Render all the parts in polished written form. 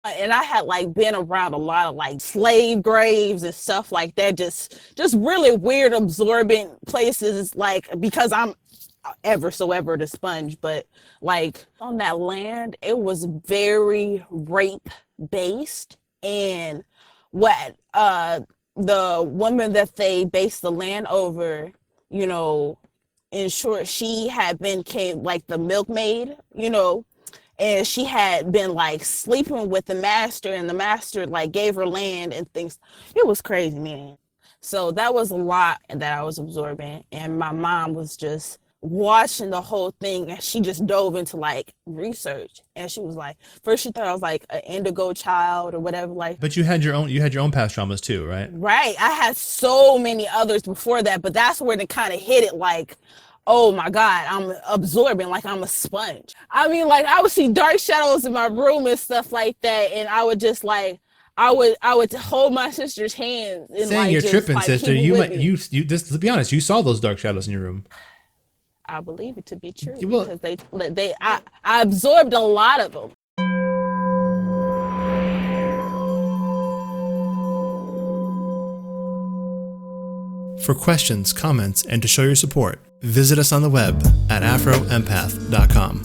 And I had like been around a lot of like slave graves and stuff like that, just really weird absorbent places, like because I'm ever so ever the sponge, but like on that land it was very rape based. And what the woman that they based the land over, you know, in short, she had been came like the milkmaid, you know, and she had been like sleeping with the master, and the master like gave her land and things. It was crazy, man. So that was a lot that I was absorbing, and my mom was just watching the whole thing, and she just dove into like research, and she was like, first she thought I was like an indigo child or whatever, like. But you had your own past traumas too, right? Right, I had so many others before that, but that's where it kind of hit it like, oh my God, I'm absorbing like I'm a sponge. I mean, like I would see dark shadows in my room and stuff like that, and I would just like I would hold my sister's hands and Saying like you're just tripping, like sister. keep it You with might me. you just to be honest, you saw those dark shadows in your room. I believe it to be true Well, because I absorbed a lot of them. for questions, comments, and to show your support, visit us on the web at afroempath.com.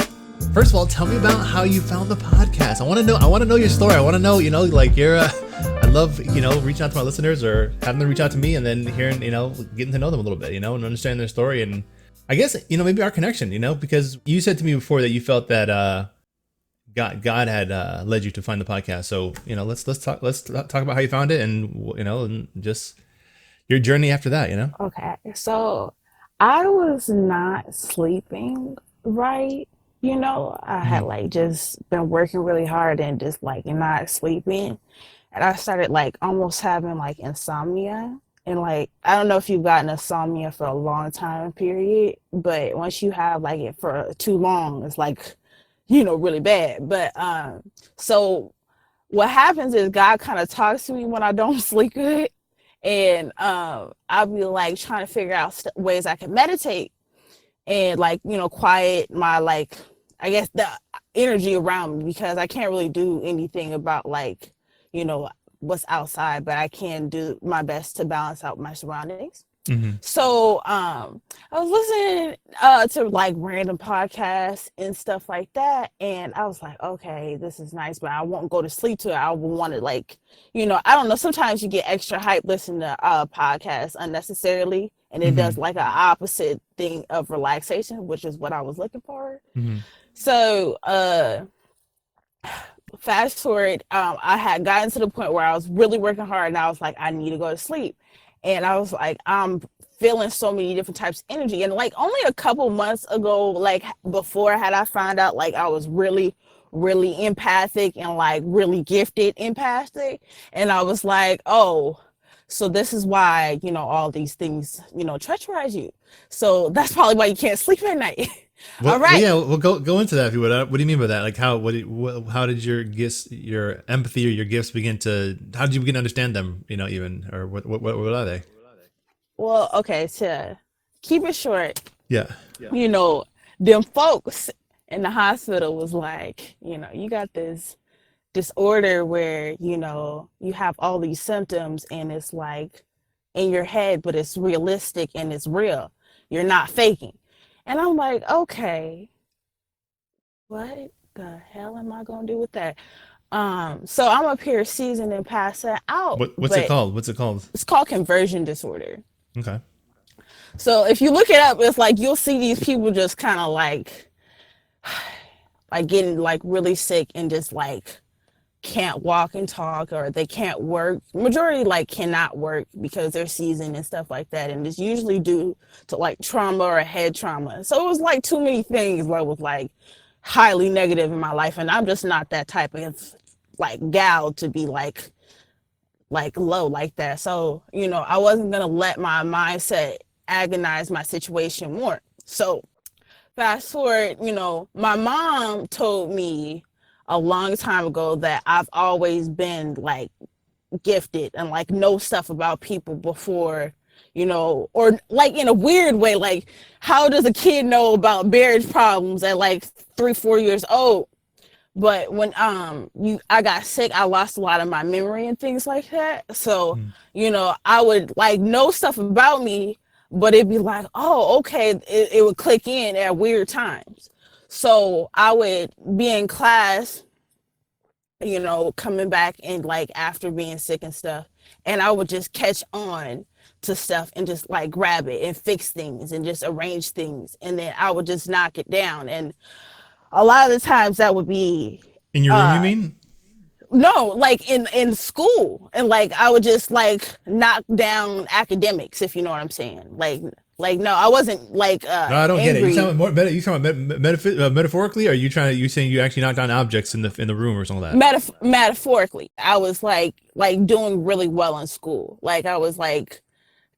First of all, tell me about how you found the podcast. I want to know your story. I want to know, like I love, reaching out to my listeners or having them reach out to me and then hearing, getting to know them a little bit, and understanding their story. And I guess, maybe our connection, because you said to me before that you felt that, God had led you to find the podcast. So, let's talk about how you found it and, and just your journey after that, Okay, so I was not sleeping right. I had Mm-hmm. like just been working really hard and just like not sleeping. And I started like almost having like insomnia. And like, I don't know if you've gotten insomnia for a long time period, but once you have like it for too long, it's like, really bad. But so what happens is God kind of talks to me when I don't sleep good. And I'll be like trying to figure out ways I can meditate and like, quiet my like, I guess the energy around me, because I can't really do anything about like, you know, what's outside, but I can do my best to balance out my surroundings. Mm-hmm. So I was listening to like random podcasts and stuff like that, and I was like, okay, this is nice, but I won't go to sleep to it. I will want to like, I don't know. Sometimes you get extra hype listening to podcasts unnecessarily, and it does Mm-hmm. like an opposite thing of relaxation, which is what I was looking for. Mm-hmm. So fast forward, I had gotten to the point where I was really working hard, and I was like, I need to go to sleep. And I was like, I'm feeling so many different types of energy. And like only a couple months ago, like before had I found out like I was really, really empathic and like really gifted empathic. And I was like, oh, so this is why, all these things, treasurize you. So that's probably why you can't sleep at night. All Well, right. yeah, we'll go into that if you would. What do you mean by that? Like, how did your gifts, your empathy, or your gifts begin to? How did you begin to understand them? Even or what are they? Well, okay, to keep it short, Yeah. you know, them folks in the hospital was like, you got this disorder where, you have all these symptoms and it's like in your head, but it's realistic and it's real. You're not faking. And I'm like, okay, what the hell am I gonna do with that? So I'm up here seasoned and passing out, What's it but called? What's it called? it's called conversion disorder. Okay. So if you look it up, it's like you'll see these people just kind of like getting like really sick and just like can't walk and talk, or they can't work. Majority like cannot work because they're seasoned and stuff like that, and it's usually due to like trauma or head trauma. So it was like too many things that was like highly negative in my life, and I'm just not that type of like gal to be like low like that. So I wasn't gonna let my mindset agonize my situation more. So fast forward, my mom told me a long time ago that I've always been like gifted and like know stuff about people before, or like in a weird way, like how does a kid know about marriage problems at like 3, 4 years old? But when I got sick, I lost a lot of my memory and things like that. So, Mm. I would like know stuff about me, but it'd be like, oh, okay, it would click in at weird times. So I would be in class, coming back and like after being sick and stuff, and I would just catch on to stuff and just like grab it and fix things and just arrange things, and then I would just knock it down. And a lot of the times that would be In your room, you uh mean? no, like in school, and like I would just like knock down academics, if you know what I'm saying. Like no, I wasn't like No, I don't get it. angry. You talking about metaphorically? Or are you saying you actually knocked down objects in the room or something like that? Metaphorically, I was like doing really well in school. Like I was like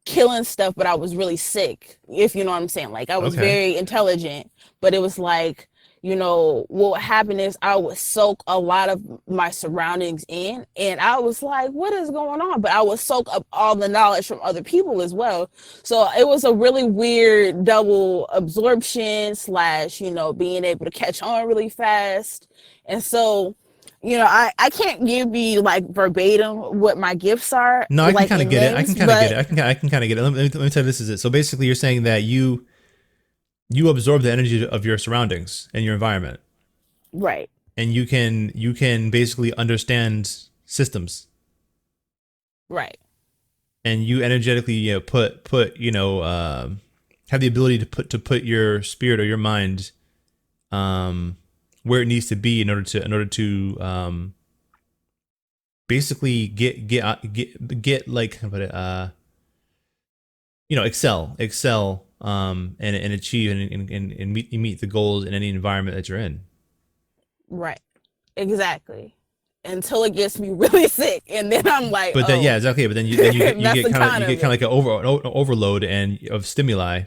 killing stuff, but I was really sick, if you know what I'm saying. Like I was Okay. very intelligent, but it was like, what happened is I would soak a lot of my surroundings in, and I was like, what is going on? But I would soak up all the knowledge from other people as well. So it was a really weird double absorption slash, being able to catch on really fast. And so, I can't give you like verbatim what my gifts are. No, I can like kind of in get it. I names, can kind of get but it. I can kind of get it. Let me tell you, this is it. So basically, you're saying that you absorb the energy of your surroundings and your environment, right. and you can basically understand systems, Right. and you energetically put have the ability to put your spirit or your mind where it needs to be in order to basically get like how about it excel and achieve and meet the goals in any environment that you're in. Right. Exactly. Until it gets me really sick, and then I'm like, But then oh, yeah, it's okay. But then you that's get the kind of kind you of get kind it. of like an overload and of stimuli,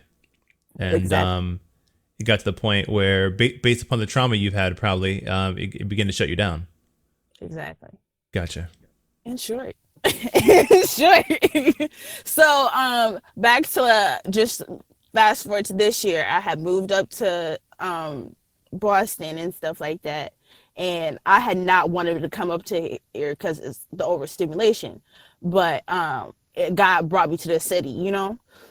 and Exactly. it got to the point where based upon the trauma you've had, probably it began to shut you down. Exactly. Gotcha. In short. In short. So back to just fast forward to this year, I had moved up to Boston and stuff like that. And I had not wanted to come up to here because it's the overstimulation. But God brought me to the city,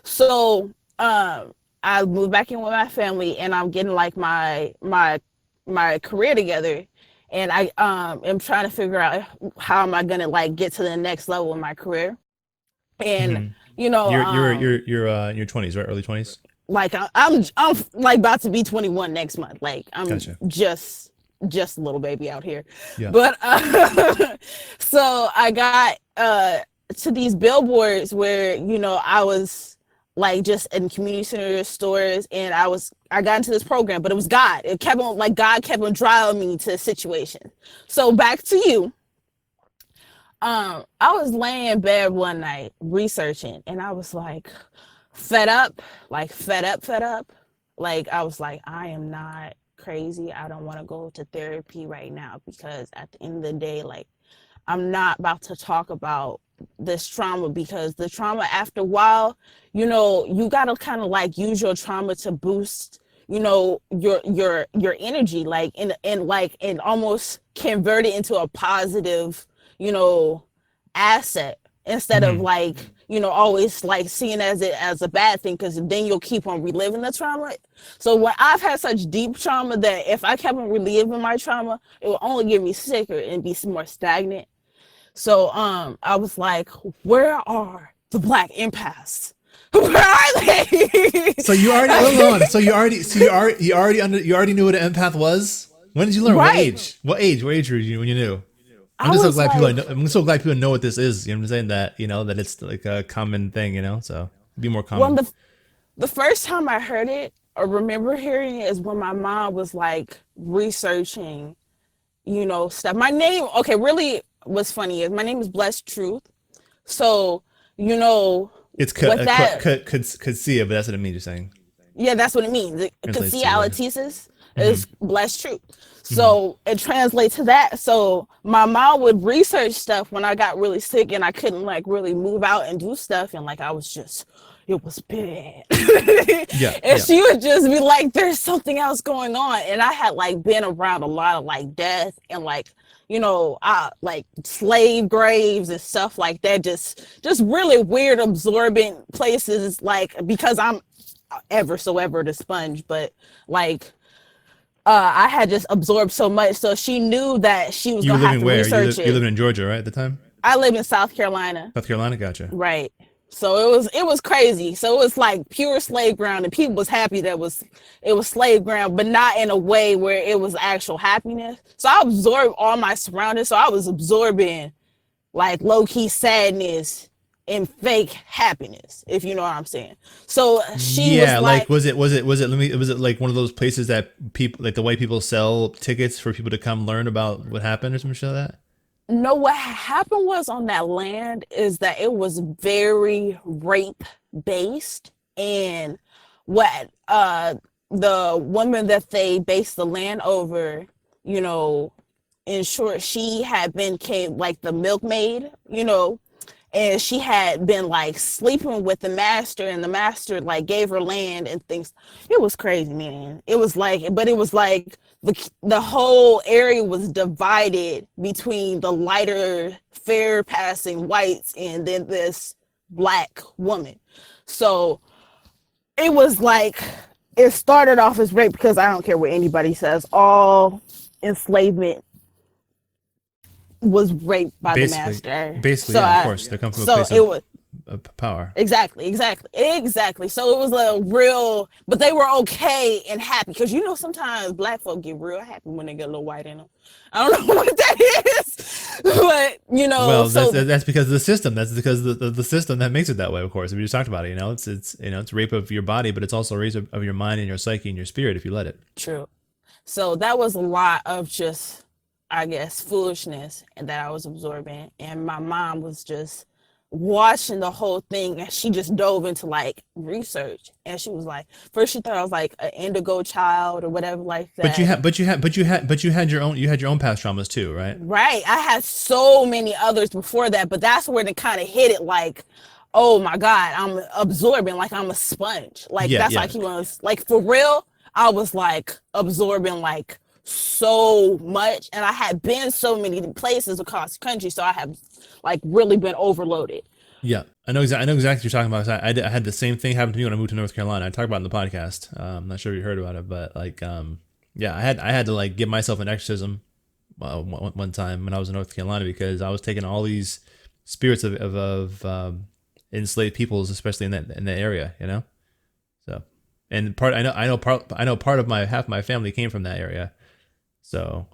So I moved back in with my family, and I'm getting like my career together. And I am trying to figure out how am I gonna like get to the next level in my career. And Hmm. you know, You're in your 20s, right? Early 20s. like I'm like about to be 21 next month. Like I'm Gotcha. just a little baby out here. Yeah. But so I got to these billboards where I was like just in community center stores, and I got into this program, but it was God. It kept on like God kept on driving me to a situation. So back to you. I was laying in bed one night researching, and I was like fed up, fed up. Like I was like, I am not crazy. I don't want to go to therapy right now, because at the end of the day, like I'm not about to talk about this trauma, because the trauma after a while, you gotta kind of like use your trauma to boost, your energy, like and almost convert it into a positive, you know, asset, instead of Hmm. like, always like seeing it as a bad thing, because then you'll keep on reliving the trauma. So when I've had such deep trauma that if I kept on reliving my trauma, it will only get me sicker and be more stagnant. So I was like, where are the Black empaths? Where are they? So you already hold on. You already knew what an empath was. When did you learn? What Right. age? What age? What age were you when you knew? I'm I just so was glad people. like, I'm so glad people know what this is. You know what I'm saying? That that it's like a common thing. So be more well, common. the first time I heard it or remember hearing it is when my mom was like researching, stuff. My name, okay, really what's funny is my name is Blessed Truth. So, It's with that, could see it, but that's what it means. You're saying yeah, that's what it means. translates Cassia to Alatisis hmm is Blessed Truth. hmm So it translates to that. So my mom would research stuff when I got really sick and I couldn't like really move out and do stuff. And like I was just, it was bad. Yeah. And Yeah. she would just be like, there's something else going on. And I had like been around a lot of like death and like, like slave graves and stuff like that. Just really weird, absorbent places. Like, because I'm ever the sponge, but like, I had just absorbed so much. So she knew that she was You were going to have living to where? research You it. living in Georgia, right, at the time? I live in South Carolina. South Carolina, gotcha. Right. So it was crazy. So it was like pure slave ground, and people was happy that it was slave ground, but not in a way where it was actual happiness. So I absorbed all my surroundings. So I was absorbing like low key sadness and fake happiness, if you know what I'm saying. So she was like, was it like one of those places that people, like the way people sell tickets for people to come learn about what happened or some shit like that? no, what happened was on that land is that it was very rape based, and what the woman that they based the land over, in short, she had came like the milkmaid, and she had been like sleeping with the master, and the master like gave her land and things. It was crazy, man. It was like the whole area was divided between the lighter, fair passing whites and then this black woman. So it was like, it started off as rape, because I don't care what anybody says, all enslavement was raped by the master. Basically, so yeah, of course. They come from a place of power. Exactly. So it was a real, but they were okay and happy, because sometimes black folk get real happy when they get a little white in them. I don't know what that is, but Well, that's because of the system. That's because the system that makes it that way. Of course, we just talked about it. It's rape of your body, but it's also rape of your mind and your psyche and your spirit if you let it. True. So that was a lot of just, I guess, foolishness and that I was absorbing. And my mom was just watching the whole thing, and she just dove into like research, and she was like, first she thought I was like an indigo child or whatever like that. But you had your own past traumas too, right? Right. I had so many others before that, but that's where they kind of hit it like, oh my God, I'm absorbing, like I'm a sponge. Like that's like he was like, for real, I was like absorbing like so much, and I had been so many places across the country, so I have like really been overloaded. Yeah, I know exactly what you're talking about. I had the same thing happen to me when I moved to North Carolina. I talked about it in the podcast. I'm not sure if you heard about it, but like, yeah, I had to like give myself an exorcism one time when I was in North Carolina, because I was taking all these spirits of enslaved peoples, especially in that area, So, and I know part of half my family came from that area. So,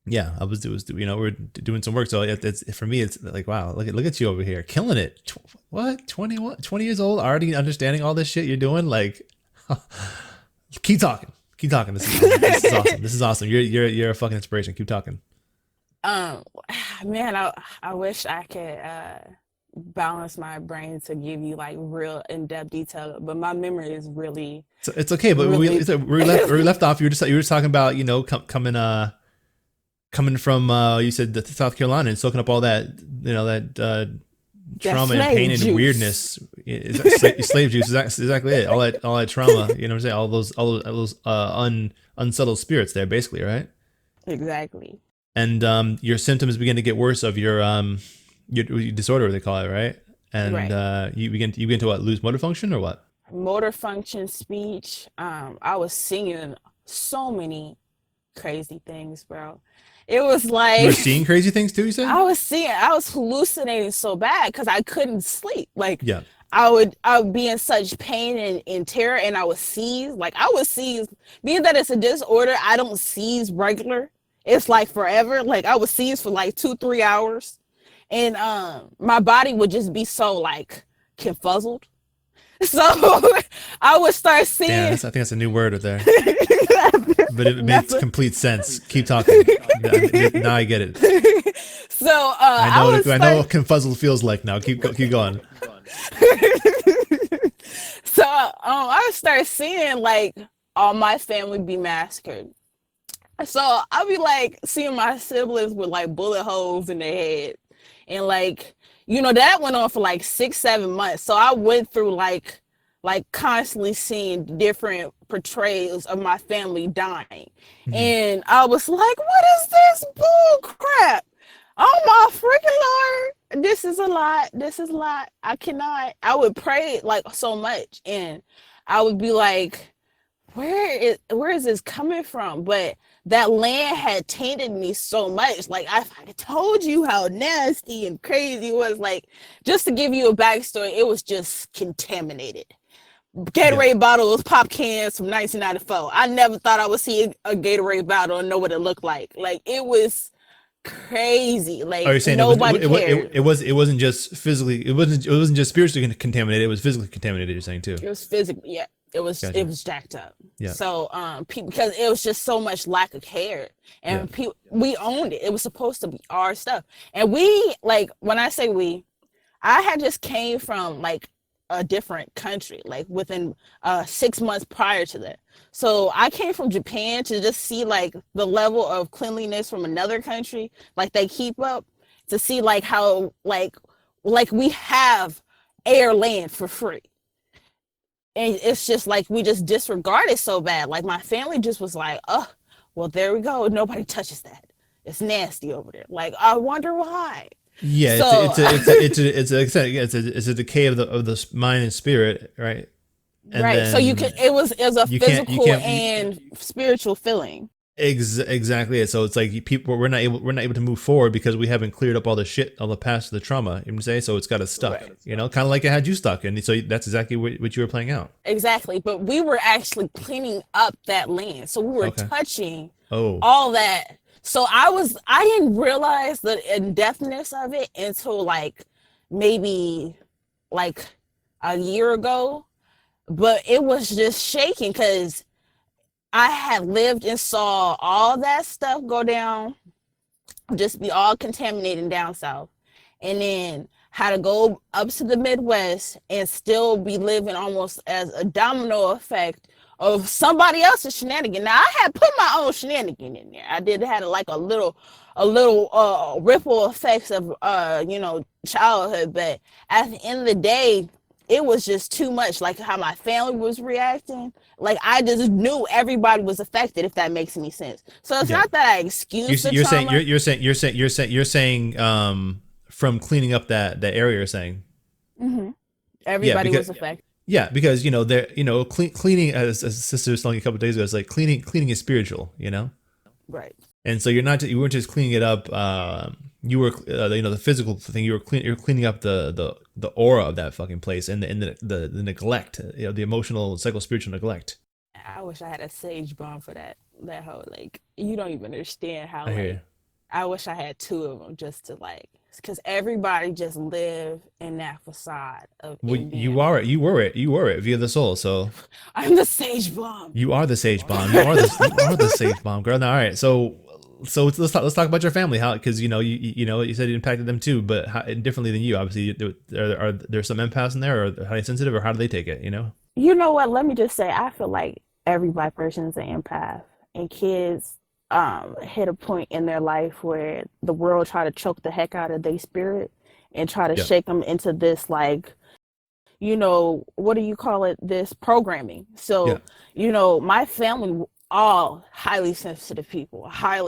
yeah, we're doing some work. So it's for me, it's like, wow, look at you over here killing it. What? 20 years old, already understanding all this shit you're doing? Like, keep talking. This is awesome. This is awesome. You're a fucking inspiration. Keep talking. Man, I wish I could balance my brain to give you like real in-depth detail, but my memory is really. So it's okay, but really, we left off. You were just talking about coming from you said South Carolina and soaking up all that trauma and pain and weirdness. Slave juice is exactly it. All that trauma. You know what I'm saying? All those unsettled spirits there, basically, right? Exactly. And your symptoms begin to get worse of your disorder, they call it, right? And right. You begin to what, lose motor function or what? Motor function, speech. I was seeing so many crazy things, bro. It was like, you were seeing crazy things too, you said? I was hallucinating so bad because I couldn't sleep. Like, yeah. I would be in such pain and terror, and I would seize. Like, I would seize, being that it's a disorder, I don't seize regular. It's like forever. Like, I would seize for like 2-3 hours. And my body would just be so like confuzzled. So I would start seeing. Damn, I think that's a new word right there. But it makes complete sense. Keep talking. Now I get it. So I know what confuzzled feels like now. Keep going. So I start seeing like all my family be massacred. So I'll be like seeing my siblings with like bullet holes in their head. And like, that went on for like 6-7 months. So I went through like constantly seeing different portrayals of my family dying. And I was like, what is this bull crap? Oh my freaking Lord. This is a lot. This is a lot. I would pray like so much, and I would be like, where is this coming from? But that land had tainted me so much. Like I told you how nasty and crazy it was. Like, just to give you a backstory, it was just contaminated. Gatorade bottles, pop cans from 1994. I never thought I would see a Gatorade bottle and know what it looked like. Like, it was crazy. Like, you're saying nobody cared. It wasn't just physically, it wasn't just spiritually contaminated, it was physically contaminated, you're saying too. It was physically, yeah. It was Gotcha. It was jacked up. Yeah. So because it was just so much lack of care, and we owned it. It was supposed to be our stuff. And we, like, when I say we, I had just came from like a different country, like within 6 months prior to that. So I came from Japan to just see like the level of cleanliness from another country, like they keep up, to see like how like we have air, land for free. And it's just like we just disregard it so bad. Like my family just was like, oh, well, there we go. Nobody touches that. It's nasty over there. Like, I wonder why. Yeah, so, it's a decay of the mind and spirit, right? And right. So it was a physical and spiritual feeling. Exactly. So it's like we're not able to move forward because we haven't cleared up all the shit, all the past, the trauma. You know what I'm saying? So it's got us stuck. Right. Kind of like it had you stuck, and so that's exactly what you were playing out. Exactly. But we were actually cleaning up that land, so we were touching all that. So I didn't realize the in-depthness of it until like maybe like a year ago, but it was just shaking because I had lived and saw all that stuff go down, just be all contaminated down south, and then had to go up to the Midwest and still be living almost as a domino effect of somebody else's shenanigan. Now I had put my own shenanigan in there. I did had like a little ripple effects of childhood, but at the end of the day, it was just too much. Like how my family was reacting, like I just knew everybody was affected, if that makes any sense. So it's not that I excuse the trauma. You're saying from cleaning up that area, you're saying everybody was affected. Yeah, because cleaning, as Sister was telling you a couple of days ago, it's like cleaning is spiritual, Right. And so you weren't just cleaning it up. You were the physical thing. You're cleaning up the aura of that fucking place and the neglect, the emotional, psycho-spiritual neglect. I wish I had a sage bomb for that whole, like, you don't even understand how, I wish I had 2 of them just to, like, because everybody just live in that facade of you were it via the soul. So I'm the sage bomb. You are the sage bomb. You are the sage bomb, girl. Now, all right. So let's talk about your family. How, because you said it impacted them too, but how, differently than you. Obviously, are there some empaths in there, or highly sensitive, or how do they take it? You know what? Let me just say, I feel like every Black person is an empath, and kids hit a point in their life where the world try to choke the heck out of their spirit and try to shake them into this, like, what do you call it? This programming. So, my family, all highly sensitive people, I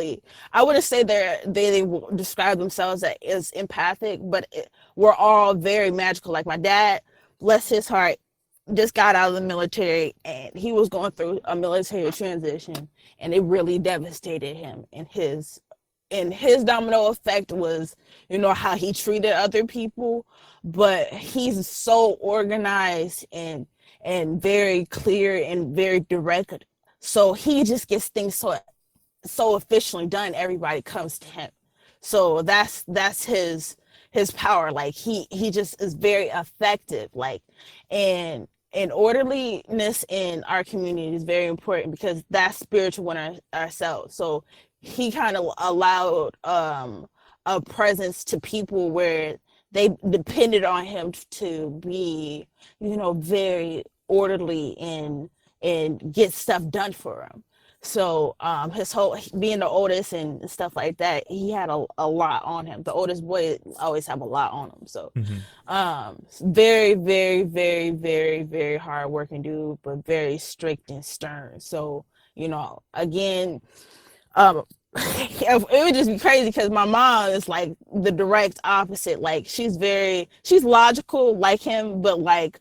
wouldn't say they will describe themselves as empathic, but we're all very magical. Like my dad, bless his heart, just got out of the military, and he was going through a military transition, and it really devastated him. And his domino effect was, how he treated other people, but he's so organized and very clear and very direct. So he just gets things so efficiently done. Everybody comes to him. So that's his power. Like he just is very effective. Like, and orderliness in our community is very important because that's spiritual in ourselves. So he kind of allowed a presence to people where they depended on him to be, very orderly and get stuff done for them. So his whole being the oldest and stuff like that, he had a lot on him. The oldest boy always have a lot on him. So Mm-hmm. very, very, very, very, very hard working dude, but very strict and stern. So, again, it would just be crazy because my mom is like the direct opposite. Like she's logical like him, but like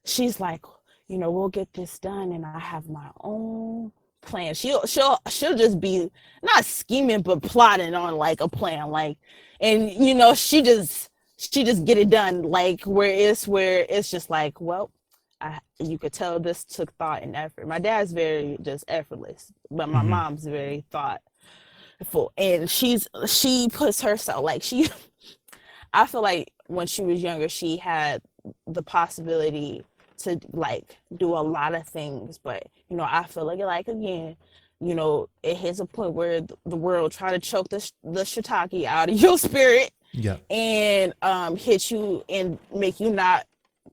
she's like, we'll get this done and I have my own plan. She'll just be not scheming but plotting on like a plan, like, and she just get it done, like where it's just like, well, you could tell this took thought and effort. My dad's very just effortless, but my Mm-hmm. mom's very thoughtful, and she puts herself like I feel like when she was younger she had the possibility to like do a lot of things, but I feel like again, it hits a point where the world try to choke the shiitake out of your spirit, Yeah. and hit you and make you not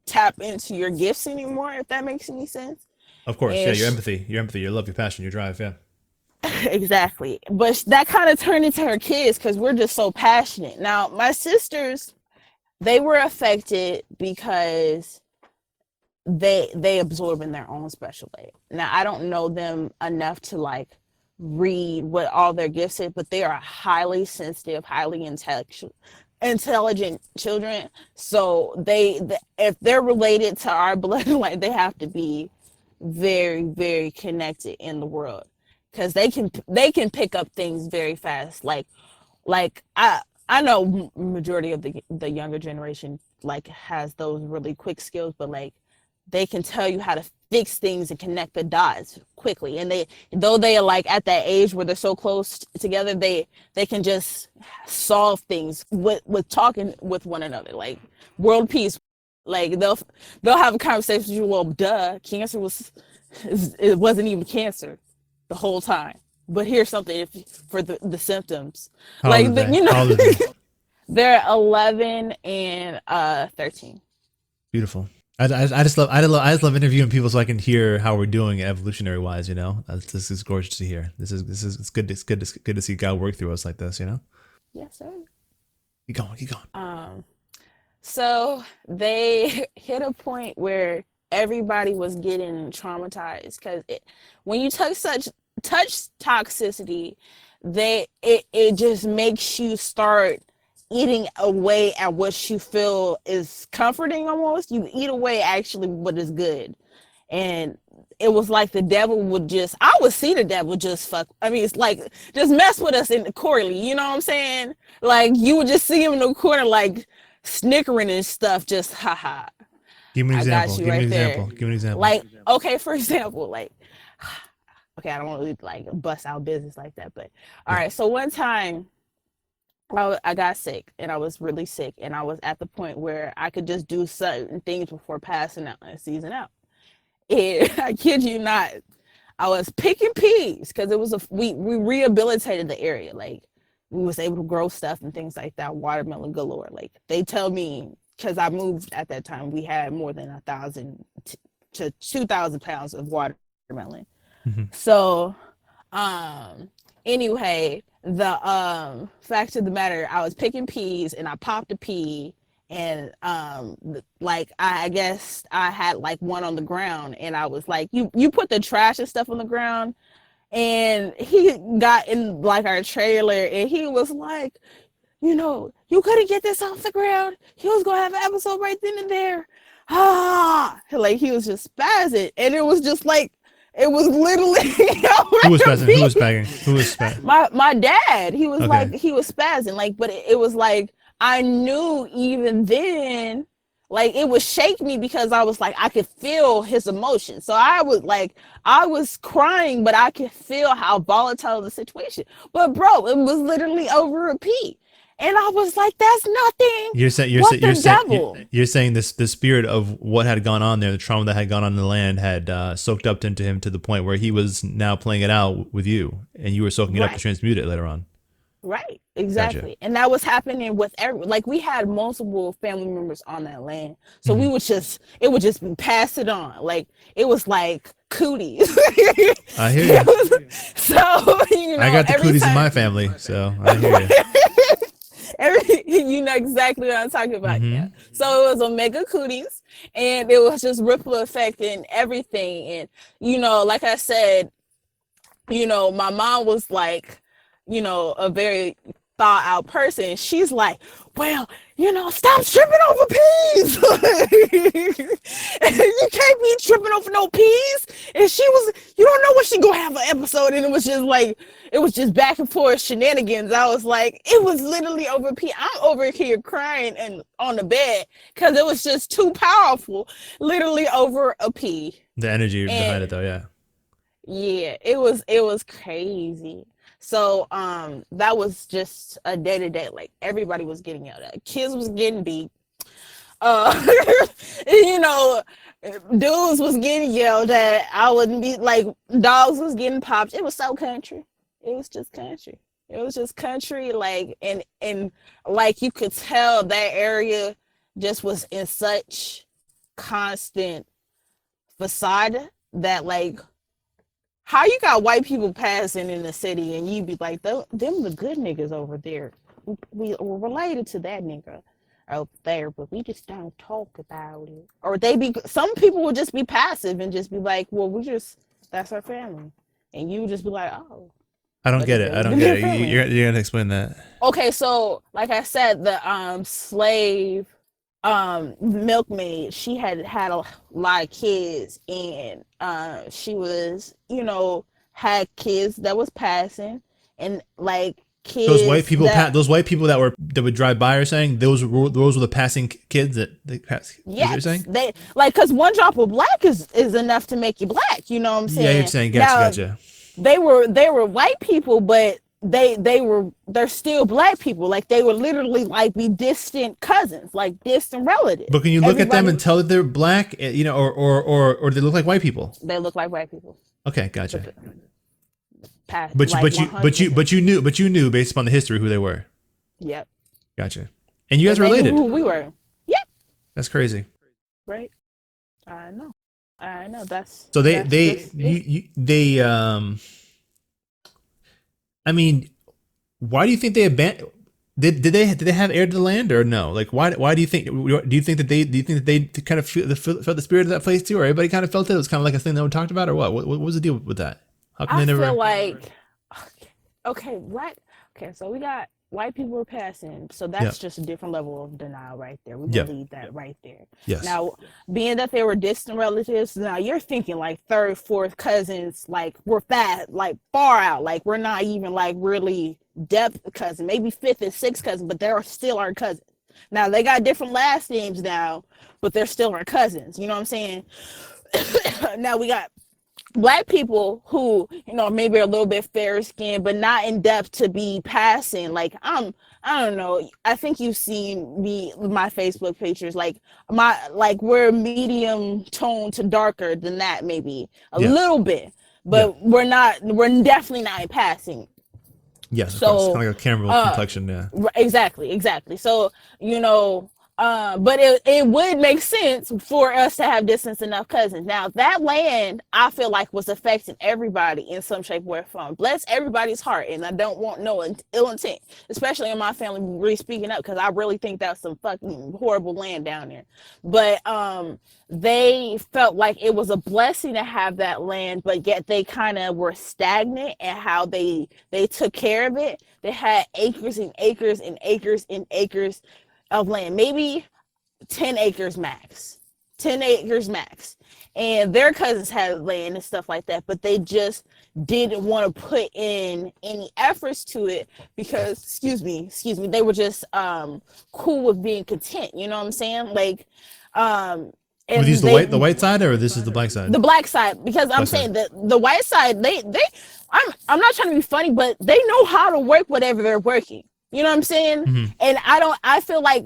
tap into your gifts anymore, if that makes any sense. Of course. Yeah. And Your love, your passion, your drive. Yeah. exactly, but that kind of turned into her kids because we're just so passionate. Now my sisters, they were affected because they absorb in their own special way. Now I don't know them enough to like read what all their gifts is, but they are highly sensitive, highly intelligent children. So if they're related to our bloodline, they have to be very, very connected in the world because they can pick up things very fast. Like I know majority of the younger generation like has those really quick skills, but like they can tell you how to fix things and connect the dots quickly. And they are like at that age where they're so close together, they can just solve things with talking with one another, like world peace. Like they'll have a conversation with you. Well, duh, cancer it wasn't even cancer the whole time. But here's something for the symptoms. How Like old are they? How old are they? they're 11 and 13. Beautiful. I just love interviewing people so I can hear how we're doing evolutionary wise. This is gorgeous to hear. It's good. It's good to see God work through us like this. Yes, sir. Keep going. So they hit a point where everybody was getting traumatized because when you touch toxicity, it just makes you start eating away at what you feel is comforting. Almost you eat away actually what is good. And it was like the devil I would see the devil just it's like just mess with us in the corely, you know what I'm saying? Like you would just see him in the corner like snickering and stuff, just haha. Give me an I example. got you Give me right an there. example. Give me an example. Like, okay, for example, like okay, I don't want to like bust out business like that, but all right. So one time I got sick and I was really sick and I was at the point where I could just do certain things before passing out and season out. And I kid you not, I was picking peas because it was we rehabilitated the area. Like we was able to grow stuff and things like that, watermelon galore. Like they tell me, because I moved at that time, we had more than 1,000 to 2,000 pounds of watermelon. Mm-hmm. So anyway, the fact of the matter, I was picking peas and I popped a pea and like I guess I had like one on the ground and I was like, you put the trash and stuff on the ground, and he got in like our trailer and he was like, you couldn't get this off the ground. He was gonna have an episode right then and there. Like he was just spazzing, and it was just like it was literally Who was spazzing? Who was spagging? Who was spazzing? my dad. He was Okay. like he was spazzing, like, but it was like I knew even then, like it would shake me because I was like I could feel his emotion. So I was crying, but I could feel how volatile the situation. But bro, it was literally over a pee. And I was like, that's nothing. You're saying this the spirit of what had gone on there, the trauma that had gone on in the land had soaked up into him to the point where he was now playing it out with you, and you were soaking it up to transmute it later on. Right, exactly. Gotcha. And that was happening with like we had multiple family members on that land. So Mhm. it would just be passed it on. Like it was like cooties. I hear you. So, I got the every cooties in time my family, so I hear you. you know exactly what I'm talking about. Yeah. Mm-hmm. So it was Omega Cooties and it was just ripple effect and everything. And like I said, my mom was like, a very thought out person. She's like, well, stop tripping over peas. You can't be tripping over no peas. And she was, you don't know when she gonna have an episode. And it was just back and forth shenanigans. I was like, it was literally over pea. I'm over here crying and on the bed because it was just too powerful, literally over a pea. The energy behind it, though, yeah. Yeah, it was crazy. So that was just a day to day. Like everybody was getting yelled at. Kids was getting beat. Uh dudes was getting yelled at. I wouldn't be like dogs was getting popped. It was so country. It was just country. It was just country, like and like you could tell that area just was in such constant facade that like how you got white people passing in the city and you be like, them the good niggas over there. We're related to that nigga out there, but we just don't talk about it. Or some people would just be passive and just be like, well, that's our family. And you just be like, oh. I don't get it. You're going to explain that. Okay, so like I said, the slave milkmaid, she had a lot of kids and she was had kids that was passing and like kids those white people that would drive by are saying those were the passing kids that they pass. Yes, they like because one drop of black is enough to make you black, you know what I'm saying? Yeah, you're saying gotcha. They were white people, but they're still black people. Like they would literally like be distant cousins, like distant relatives. But can you look at them and tell that they're black, or they look like white people? They look like white people. Okay, gotcha. But you knew based upon the history who they were. Yep. Gotcha. And you guys were related. Who we were. Yep. That's crazy. Right. I know. That's so they I mean, why do you think they abandoned? Did they have heir to the land or no? Like why do you think that they kind of felt the spirit of that place too, or everybody kind of felt it? It was kind of like a thing that we talked about, or what? What was the deal with that? How come I feel like okay, right? Okay, so we got white people were passing, so that's just a different level of denial right there. We believe that right there. Yes. Now, being that they were distant relatives, now you're thinking like third, fourth cousins, like we're far out, like we're not even like really depth cousin, maybe fifth and sixth cousin, but they're still our cousins. Now they got different last names now, but they're still our cousins. You know what I'm saying? Now we got black people who maybe are a little bit fair skinned but not in depth to be passing. Like I don't know, I think you've seen my Facebook pictures, like we're medium tone to darker than that, maybe a little bit, but we're definitely not in passing. Yes, so kind of like a caramel complexion. Yeah, exactly. So but it would make sense for us to have distance enough cousins. Now that land, I feel like was affecting everybody in some shape or form. Bless everybody's heart, and I don't want no ill intent, especially in my family. Really speaking up because I really think that's some fucking horrible land down there. But they felt like it was a blessing to have that land, but yet they kind of were stagnant in how they took care of it. They had acres and acres and acres and acres of land, maybe 10 acres max, and their cousins had land and stuff like that, but they just didn't want to put in any efforts to it because excuse me, they were just cool with being content, you know what I'm saying? Like and were these the white side or this is the black side? The black side, because I'm saying that the white side, they I'm not trying to be funny, but they know how to work whatever they're working. You know what I'm saying? Mm-hmm. And I feel like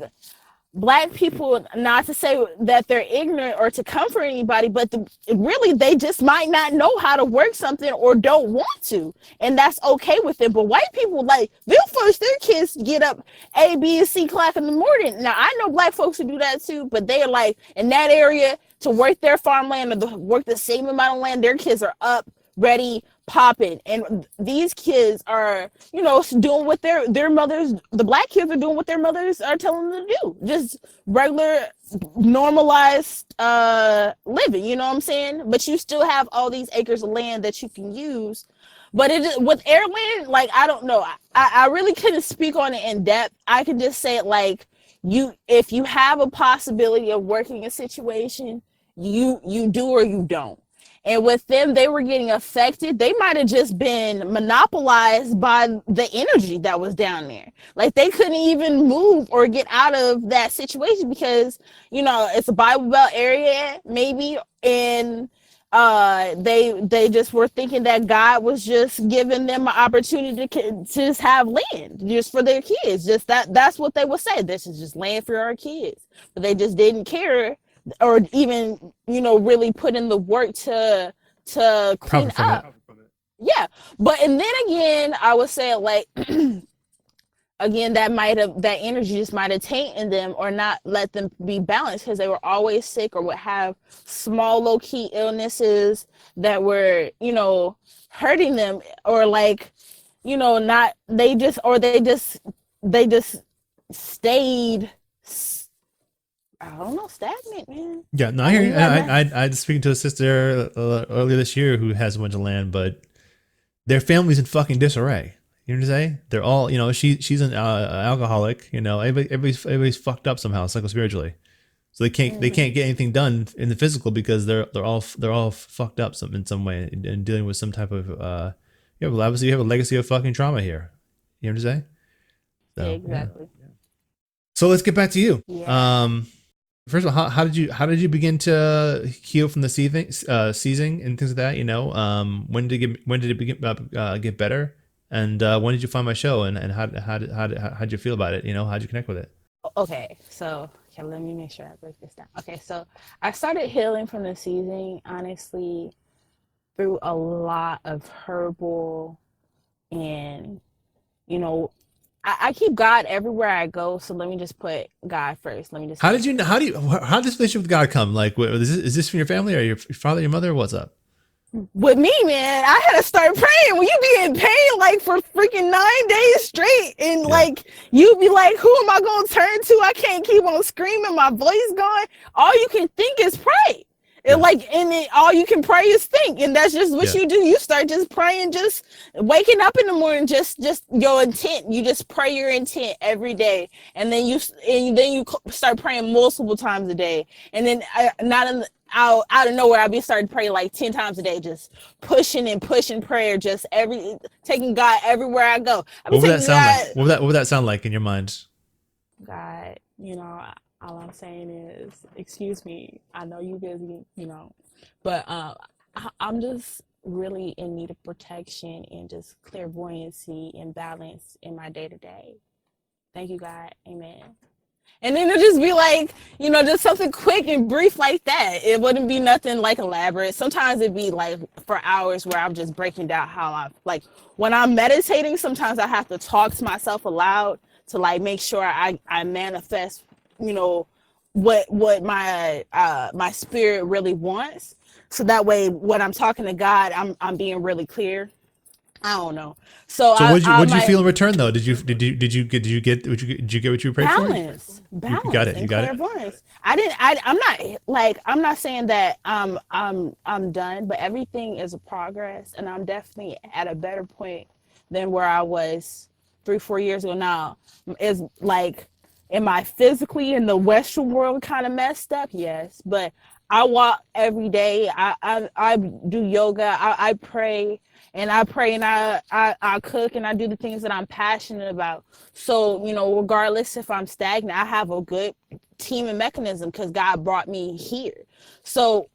Black people, not to say that they're ignorant or to comfort anybody, but really they just might not know how to work something or don't want to, and that's okay with it. But white people, like, they'll force their kids to get up A, B, and C o'clock in the morning. Now I know black folks who do that too, but they're like in that area to work their farmland or work the same amount of land. Their kids are up, ready, popping, and these kids are, you know, doing what their mothers, the black kids are doing what their mothers are telling them to do, just regular normalized living, you know what I'm saying? But you still have all these acres of land that you can use. But it, with airland, like, I don't know, I really couldn't speak on it in depth. I can just say it like, if you have a possibility of working a situation, you do or you don't. And with them, they were getting affected. They might have just been monopolized by the energy that was down there. Like, they couldn't even move or get out of that situation because, you know, it's a Bible Belt area, maybe, and they just were thinking that God was just giving them an opportunity to just have land just for their kids. Just that's what they would say. This is just land for our kids. But they just didn't care or even, you know, really put in the work to clean up. Yeah. But, and then again, I would say, like, again, that energy just might have tainted them or not let them be balanced because they were always sick or would have small low-key illnesses that were, you know, hurting them, or like, you know, they just stayed, I don't know, stagnant, man. Yeah, no, I hear you. I was speaking to a sister earlier this year who has a bunch of land, but their family's in fucking disarray. You know what I'm saying? They're all, you know, she's an alcoholic. You know, everybody's fucked up somehow, psychospiritually. So they can't get anything done in the physical because they're all fucked up in some way and dealing with some type of well, obviously you have a legacy of fucking trauma here. You know what I'm saying? So, yeah, exactly. Yeah. So let's get back to you. Yeah. First of all, how did you begin to heal from the seizing and things like that? You know, when did it get better? And when did you find my show? And how'd you feel about it? You know, how'd you connect with it? Okay, so let me make sure I break this down. Okay, so I started healing from the seizing, honestly, through a lot of herbal, and, you know, I keep God everywhere I go. So let me just put God first. Let me just. How did this relationship with God come? Like, is this from your family or your father, your mother? What's up? With me, man, I had to start praying. When you be in pain, like, for freaking 9 days straight, and like, you be like, who am I gonna turn to? I can't keep on screaming, my voice gone. All you can think is pray. And like, and then all you can pray is think, and that's just what you do. You start just praying, just waking up in the morning, just your intent. You just pray your intent every day, and then you start praying multiple times a day, and then out of nowhere, I'll be starting to pray like 10 times a day, just pushing prayer, just taking God everywhere I go. What would that sound like? What would that sound like in your mind? God, you know, all I'm saying is, excuse me, I know you busy, you know, but I'm just really in need of protection and just clairvoyancy and balance in my day-to-day. Thank you, God. Amen. And then it'll just be like, you know, just something quick and brief like that. It wouldn't be nothing like elaborate. Sometimes it'd be like for hours where I'm just breaking down how I'm, like, when I'm meditating, sometimes I have to talk to myself aloud to, like, make sure I manifest, you know, what my my spirit really wants. So that way when I'm talking to God, I'm being really clear. I don't know. So what did you feel in return though? Did you get what you prayed for? Balance. You got it. You got it. I'm not saying that I'm done, but everything is a progress, and I'm definitely at a better point than where I was 3-4 years ago. Now, is like, am I physically in the Western world kind of messed up? Yes, but I walk every day. I do yoga. I pray. And I pray, and I cook, and I do the things that I'm passionate about. So, you know, regardless if I'm stagnant, I have a good team and mechanism because God brought me here. So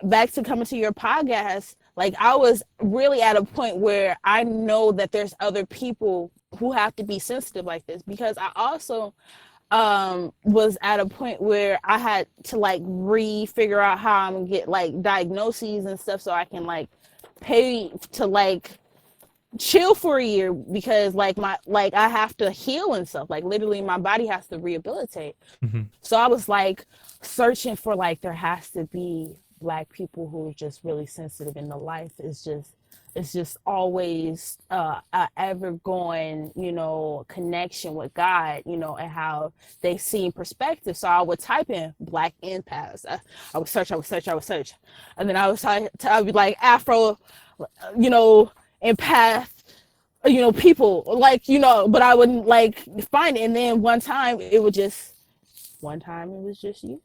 back to coming to your podcast, like, I was really at a point where I know that there's other people who have to be sensitive like this, because I also was at a point where I had to like figure out how I'm gonna get like diagnoses and stuff so I can like pay to like chill for a year, because like I have to heal and stuff, like literally my body has to rehabilitate. Mm-hmm. So I was like searching for like, there has to be Black people who are just really sensitive, in the life is just, it's just always a ever going, you know, connection with God, you know, and how they see perspective. So I would type in Black empaths. I would search, and then I'd be like Afro, you know, empath, you know, people like, you know, but I wouldn't like find it. And then one time it was just you.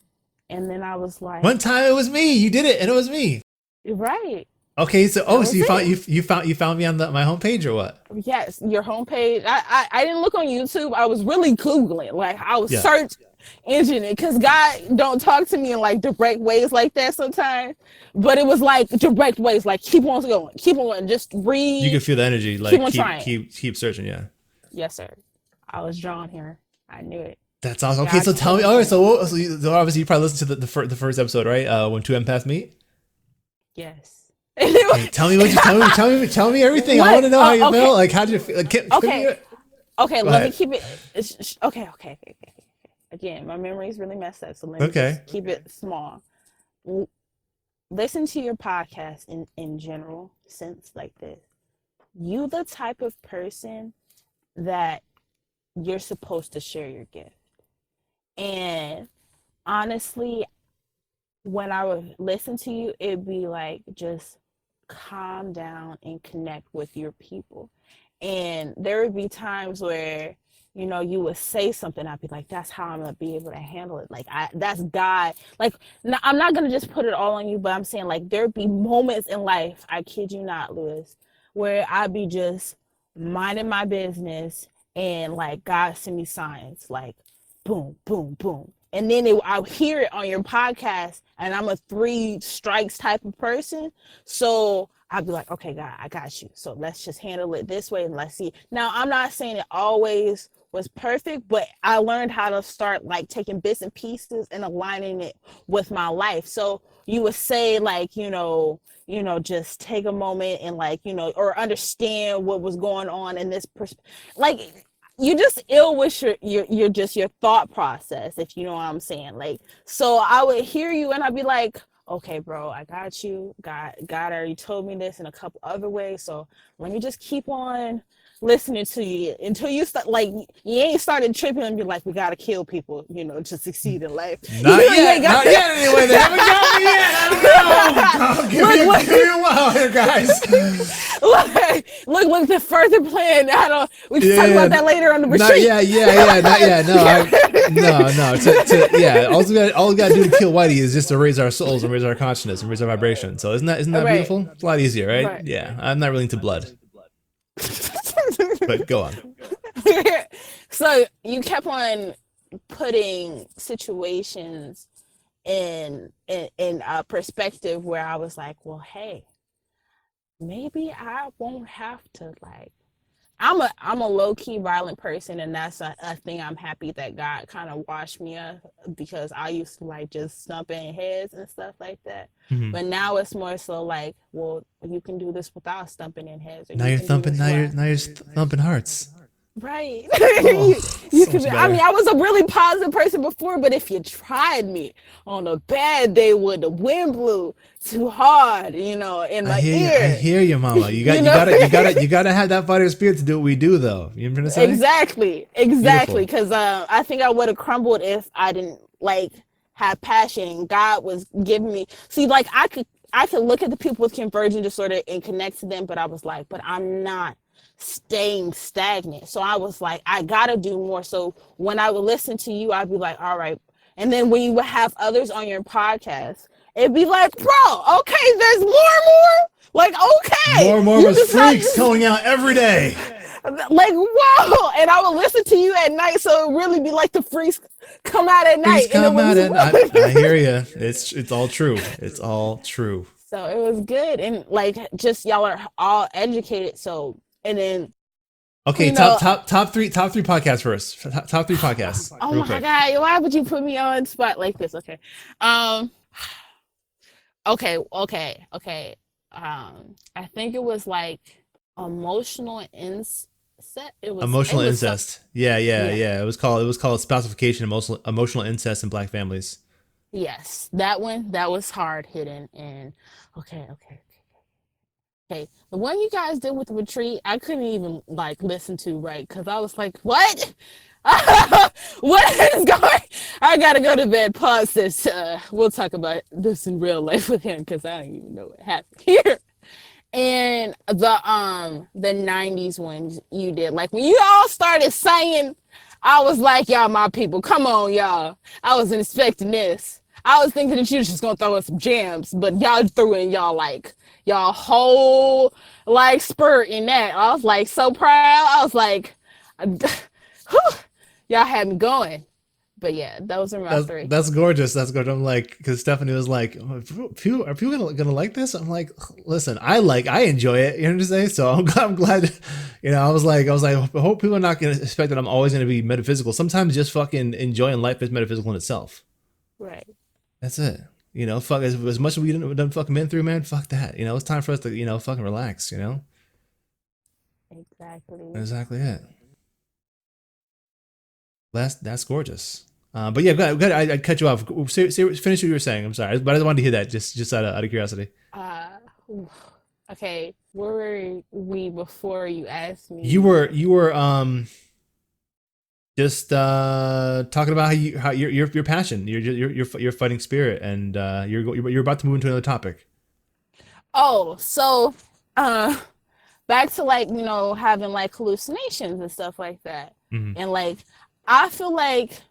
And then I was like, one time it was me. You did it, and it was me. Right. Okay, so so you found me on my homepage or what? Yes, your homepage. I didn't look on YouTube. I was really Googling. Like I was search engine it, because God don't talk to me in like direct ways like that sometimes. But it was like direct ways, like keep on going, just read. You can feel the energy, like keep searching, yeah. Yes, sir. I was drawn here. I knew it. That's awesome. Okay, so tell me. All right, so obviously you probably listened to the first episode, right? When two empaths meet. Yes. Hey, tell me everything. What? I want to know how you felt. Like, how did you feel? Like, okay. Let me keep it. Okay. Again, my memory is really messed up, so let me just keep it small. Listen to your podcast in general sense like this. You the type of person that you're supposed to share your gift. And honestly, when I would listen to you, it'd be like, just calm down and connect with your people. And there would be times where, you know, you would say something, I'd be like, that's how I'm gonna be able to handle it. Like that's God. Like, I'm not gonna just put it all on you, but I'm saying like there'd be moments in life, I kid you not, Lewis, where I'd be just minding my business and like God send me signs, like boom, boom, boom. And then I'll hear it on your podcast, and I'm a 3 strikes type of person. So I'll be like, okay, God, I got you. So let's just handle it this way and let's see. Now, I'm not saying it always was perfect, but I learned how to start like taking bits and pieces and aligning it with my life. So you would say like, you know, just take a moment and like, you know, or understand what was going on in this like, you just ill with your thought process, if you know what I'm saying. Like, so I would hear you and I'd be like, okay, bro, I got you. God already told me this in a couple other ways. So let me just keep on listening to you until you start, like, you ain't started tripping and be like, we gotta kill people, you know, to succeed in life. Not yet anyway. They haven't got me yet. I don't know. Give me a while here, guys. Look, the further plan. We can talk about that later on the retreat. Not yet. No. All we gotta do to kill Whitey is just to raise our souls and raise our consciousness and raise our vibration. So isn't that right. beautiful? It's a lot easier, right? Yeah. I'm not really into blood. But go on. So you kept on putting situations in a perspective where I was like, well, hey, maybe I won't have to, like, I'm a low-key violent person, and that's a thing I'm happy that God kind of washed me up, because I used to like just stumping heads and stuff like that. Mm-hmm. But now it's more so like, well, you can do this without stumping in heads. Now you're thumping hearts. Right. you could be, I mean, I was a really positive person before, but if you tried me on a bad day when the wind blew too hard, you know, in my ear. I hear you, mama. You gotta have that fighter spirit to do what we do, though. You know what I'm saying? Exactly. Because I think I would have crumbled if I didn't like have passion. God was giving me, see, like I could look at the people with conversion disorder and connect to them, but I was like, but I'm not staying stagnant. So I was like, I gotta do more. So when I would listen to you, I'd be like, all right. And then when you would have others on your podcast, it'd be like, bro, okay, there's more. Like, okay. More with freaks coming out every day. Like, whoa. And I would listen to you at night, so it would really be like the freaks come out at night. I hear you. It's all true. It's all true. So it was good. And like, just y'all are all educated. So, and then Okay, You know, top three podcasts first. Top three podcasts, oh real my quick. God, why would you put me on spot like this? Okay. Um, okay. I think it was like emotional inset. It Emotional was some, incest. Yeah, yeah, yeah. yeah. It was called spoutification, emotional incest in Black families. Yes, that one, that was hard hitting. And okay. The one you guys did with the retreat, I couldn't even like listen to, right? Because I was like, what? What is going? I gotta go to bed. Pause this. We'll talk about this in real life with him because I don't even know what happened here. And the 90s ones you did, like when you all started saying, I was like, y'all my people, come on, y'all. I wasn't expecting this. I was thinking that you was just gonna throw in some jams, but y'all threw in y'all whole like spurt in that. I was like so proud. I was like, whew, y'all had me going. But yeah, those are my three. That's gorgeous. That's gorgeous. I'm like, because Stephanie was like, "Oh, are people gonna like this?" I'm like, listen, I enjoy it. You know what I'm saying? So I'm glad. I hope people are not gonna expect that I'm always gonna be metaphysical. Sometimes just fucking enjoying life is metaphysical in itself. Right. That's it. Fuck as much as we done fucking been through, man. Fuck that. It's time for us to fucking relax. Exactly. Exactly it. That's gorgeous. But yeah, go ahead. I cut you off. Finish what you were saying. I'm sorry, but I just wanted to hear that just out of curiosity. Uh, okay. Where were we before you asked You me? were just talking about how your passion, your fighting spirit, and you're about to move into another topic. Oh, so uh back to like, having like hallucinations and stuff like that. Mm-hmm. And like I feel like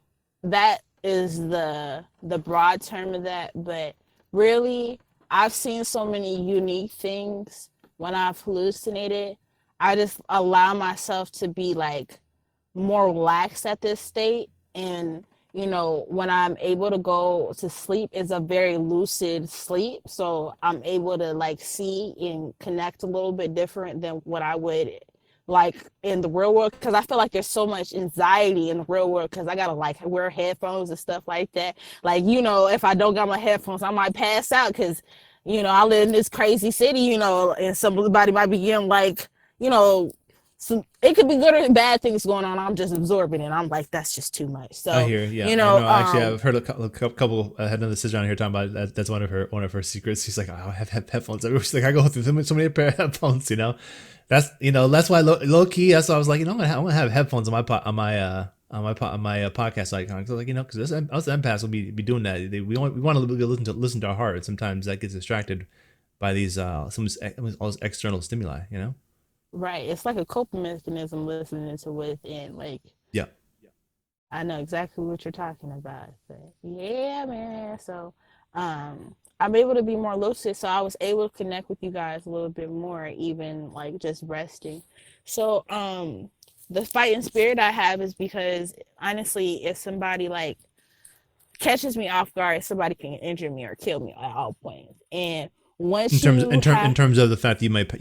that is the broad term of that, but really I've seen so many unique things when I've hallucinated. I just allow myself to be like more relaxed at this state. And when I'm able to go to sleep, it's a very lucid sleep, so I'm able to like see and connect a little bit different than what I would like in the real world, because I feel like there's so much anxiety in the real world because I gotta like wear headphones and stuff like that. Like, if I don't got my headphones, I might pass out because I live in this crazy city, and somebody might be getting like, you know so it could be good or bad things going on. I'm just absorbing it. I'm like, that's just too much. I So, hear, yeah, I know. Actually, I've heard a couple. I had another sister on here talking about that. That's one of her secrets. She's like, I have headphones. She's like, I go through so many pair of headphones. That's why low key. That's why I was like, I'm gonna have headphones on my podcast icon. So like, because us empaths will be doing that. We want to listen to our heart. Sometimes that gets distracted by these all this external stimuli. right. It's like a coping mechanism listening to within. Like, Yeah. I know exactly what you're talking about. But yeah, man. So, I'm able to be more lucid. So I was able to connect with you guys a little bit more, even like just resting. So, the fighting spirit I have is because honestly, if somebody like catches me off guard, somebody can injure me or kill me at all points. And In once terms you in have terms of the fact that you might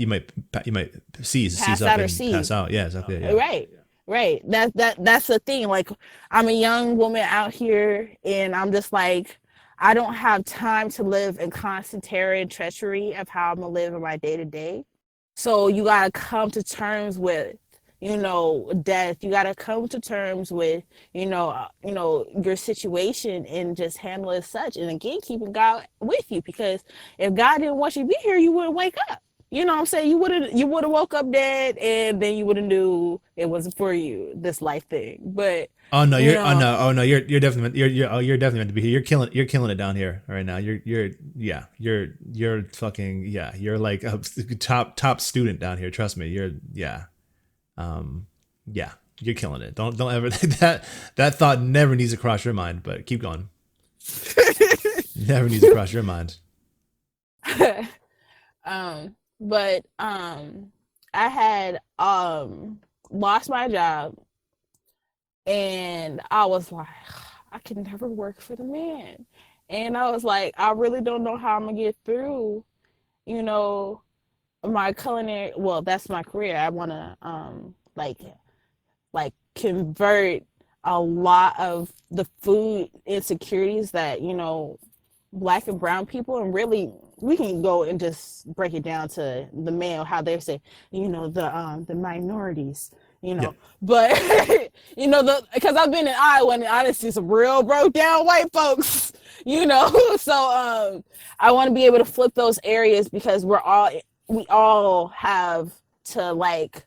seize pass up out or and pass seize, out. Yeah, exactly. Yeah. right, right. That's the thing. Like, I'm a young woman out here, and I'm just like, I don't have time to live in constant terror and treachery of how I'm gonna live in my day to day. So you gotta come to terms with, death. You gotta come to terms with, your situation and just handle it as such. And again, keeping God with you, because if God didn't want you to be here, you wouldn't wake up. You know what I'm saying? You would have woke up dead, and then you would have knew it wasn't for you, this life thing. But Oh no, you you're oh know, no, oh no, you're definitely you're definitely meant to be here. You're killing it down here right now. You're fucking yeah. You're like a top student down here. Trust me. Um yeah. You're killing it. Don't ever that thought never needs to cross your mind. But keep going. Never needs to cross your mind. but I had lost my job, and I was like, I can never work for the man. And I was like, I really don't know how I'm gonna get through, you know, my culinary. Well, that's my career. I wanna like convert a lot of the food insecurities that, you know, Black and brown people, and really we can go and just break it down to the male, how they say, you know, the minorities, you Yeah. know, but you know, because I've been in Iowa and I just see some real broke down white folks, you know. So I want to be able to flip those areas, because we all have to, like,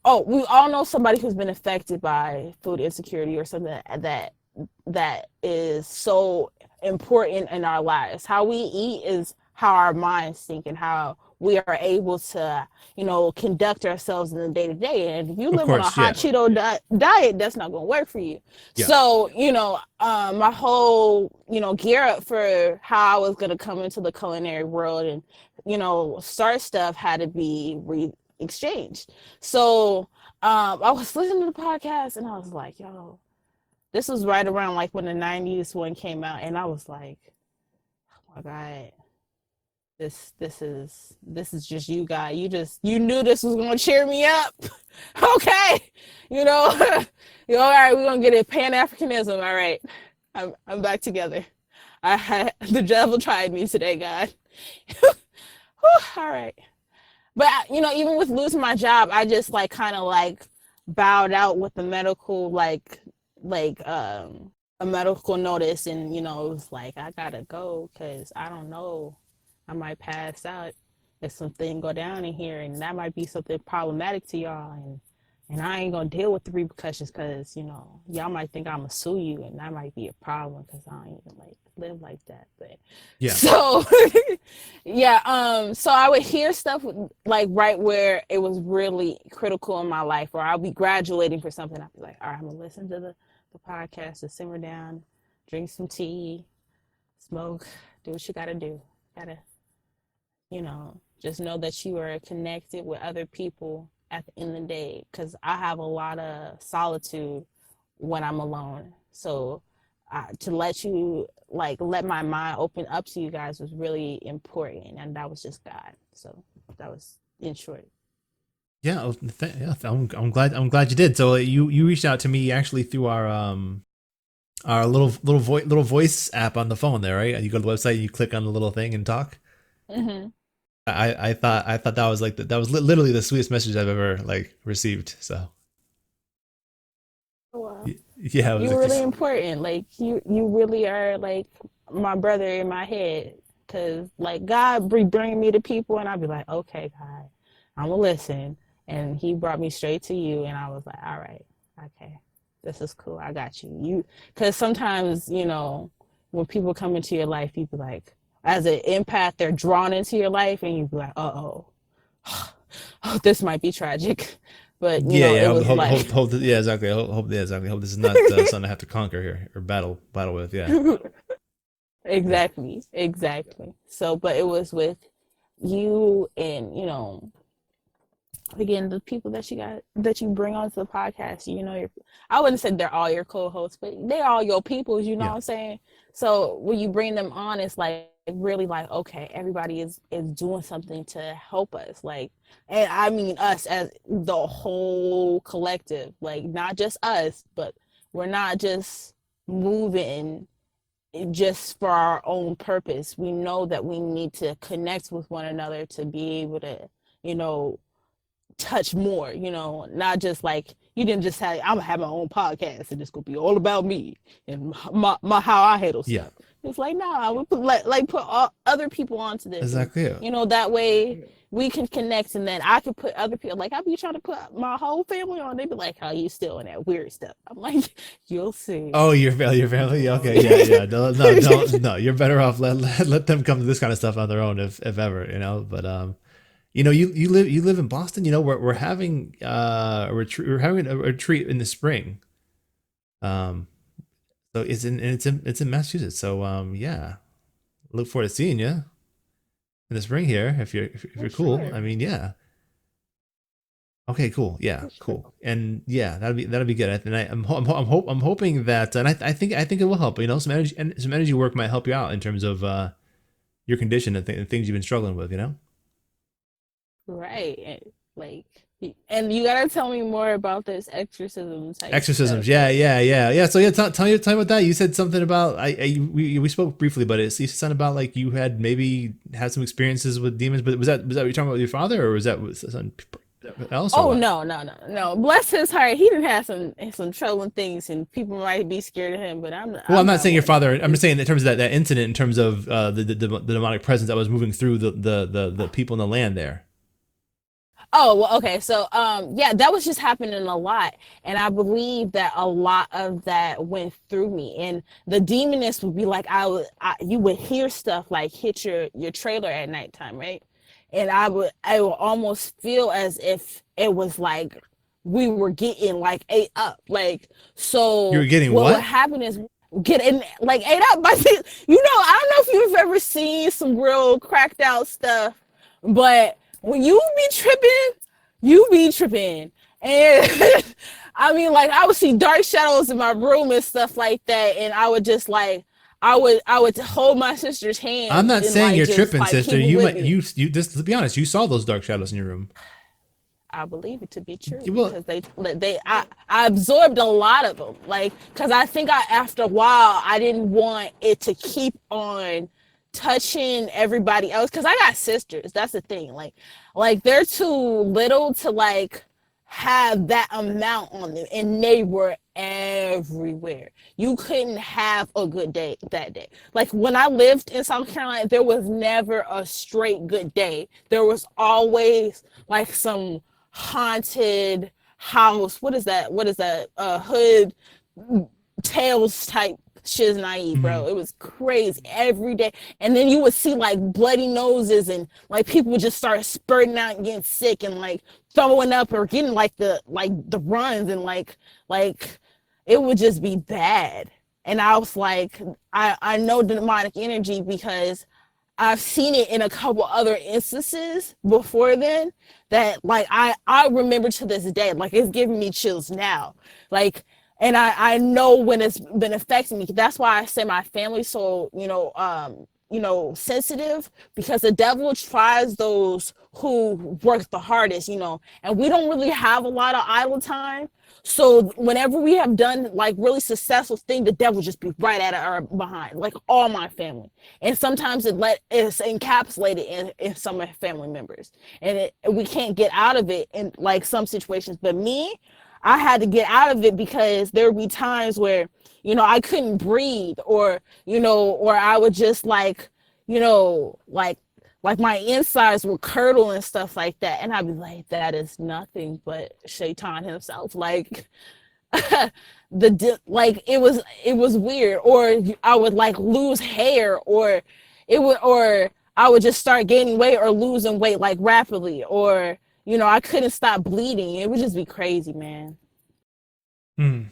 oh, we all know somebody who's been affected by food insecurity or something that is so important in our lives. How we eat is how our minds think and how we are able to, you know, conduct ourselves in the day to day. And if you Of live on a course. Yeah. hot Cheeto diet, that's not going to work for you. Yeah. So, you know, my whole, you know, gear up for how I was going to come into the culinary world and, you know, start stuff had to be exchanged. So I was listening to the podcast and I was like, yo, this was right around like when the 90s one came out, and I was like, oh my God, this is just you guys. You knew this was gonna cheer me up. Okay. You know, you know, all right, we're gonna get it. Pan-Africanism. All right. I'm back together. The devil tried me today, God. All right. But you know, even with losing my job, I just like kind of like bowed out with the medical a medical notice, and you know, it was like I gotta go because I don't know, I might pass out if something go down in here, and that might be something problematic to y'all, and I ain't gonna deal with the repercussions because, you know, y'all might think I'm gonna sue you, and that might be a problem because I don't even like live like that. But Yeah. so yeah, so I would hear stuff like right where it was really critical in my life, or I'll be graduating for something. I'll be like, all right, I'm gonna listen to the podcast to simmer down, drink some tea, smoke, do what you gotta do. Gotta, you know, just know that you are connected with other people at the end of the day, because I have a lot of solitude when I'm alone. So to let my mind open up to you guys was really important, and that was just God. So that was in short. Yeah. I'm glad you did. So you reached out to me actually through our little voice app on the phone there, right? You go to the website, you click on the little thing and talk. Mm-hmm. I thought that was like that was literally the sweetest message I've ever like received. So Wow. yeah, it was You're really important. Like you really are like my brother in my head. Cause like God be bringing me to people, and I'd be like, okay, God, I'm gonna listen. And He brought me straight to you, and I was like, all right, okay, this is cool. I got you. Cause sometimes, you know, when people come into your life, you be like, as an empath, they're drawn into your life, and you be like, oh, this might be tragic. But you yeah, know, yeah. it was like Hope yeah, exactly. Yeah, exactly. Hope this is not something I have to conquer here or battle with. Yeah, yeah, exactly. So, but it was with you and, you know, again, the people that you bring onto the podcast, you know, I wouldn't say they're all your co-hosts, but they're all your peoples, you know yeah, what I'm saying? So when you bring them on, it's like really like, okay, everybody is doing something to help us. Like, and I mean us as the whole collective, like not just us, but we're not just moving just for our own purpose. We know that we need to connect with one another to be able to, you know, touch more, you know, not just like you didn't just say, I'm gonna have my own podcast and it's gonna be all about me and my how I handle yeah. stuff. It's like, nah, we put all other people onto this, and Exactly. Yeah. you know, that way we can connect, and then I can put other people, like I be trying to put my whole family on. They be like, how you still in that weird stuff? I'm like, you'll see. Oh, your family. Okay, yeah. No, don't. No, you're better off let them come to this kind of stuff on their own if ever, you know. But you know, you live in Boston. You know, we're having a retreat. We're having a retreat in the spring. Um, so it's in Massachusetts. So yeah, look forward to seeing you in the spring here if you're cool. Sure. I mean, yeah. Okay, cool. Yeah, cool. And yeah, that'll be good. And I'm hoping that, and I think it will help. You know, some energy work might help you out in terms of your condition and things you've been struggling with. You know. Right. Like, And you gotta tell me more about this exorcism type Exorcisms, stuff. yeah. So yeah, tell me about that. You said something about we spoke briefly, but you said something about like you had maybe had some experiences with demons. But was that what you're talking about with your father, or was that with something else, or Oh what? no. Bless his heart. He didn't have some troubling things, and people might be scared of him. But Well, I'm I'm not not saying your one of father. I'm them. just saying in terms of that incident, in terms of the demonic presence that was moving through the people in the land there. Oh, well, okay. So, yeah, that was just happening a lot, and I believe that a lot of that went through me. And the demoness would be like, you would hear stuff like hit your trailer at nighttime, right? And I would almost feel as if it was like we were getting like ate up, like You were so. getting What would what? happen is getting like ate up by I don't know if you've ever seen some real cracked out stuff, but when you be tripping. And I mean, like, I would see dark shadows in my room and stuff like that. And I would just like, I would hold my sister's I'm hands not and saying like you're just tripping, like sister. keep it You with might me. you just to be honest, you saw those dark shadows in your room. I believe it to be true Well, because I absorbed a lot of them, like, because I think after a while I didn't want it to keep on touching everybody else because I got sisters. That's the thing, like they're too little to like have that amount on them, and they were everywhere. You couldn't have a good day that day. Like when I lived in South Carolina, there was never a straight good day. There was always like some haunted house. What is that hood tales type shiznai, mhm. bro. It was crazy every day. And then you would see like bloody noses, and like people would just start spurting out and getting sick and like throwing up or getting like the runs, and like it would just be bad. And I was like, I know demonic energy because I've seen it in a couple other instances before then, that like I remember to this day, like it's giving me chills now. Like, and I know when it's been affecting me. That's why I say my family's so, sensitive, because the devil tries those who work the hardest, and we don't really have a lot of idle time. So whenever we have done like really successful thing, the devil just be right at our behind, like all my family. And sometimes it's encapsulated in some of my family members, and we can't get out of it in like some situations. But me, I had to get out of it because there would be times where I couldn't breathe, or I would just like my insides would curdle and stuff like that, and I'd be like, that is nothing but Shaitan himself, like. Like it was weird, or I would like lose hair, or I would just start gaining weight or losing weight like rapidly, or I couldn't stop bleeding. It would just be crazy, man. Mm.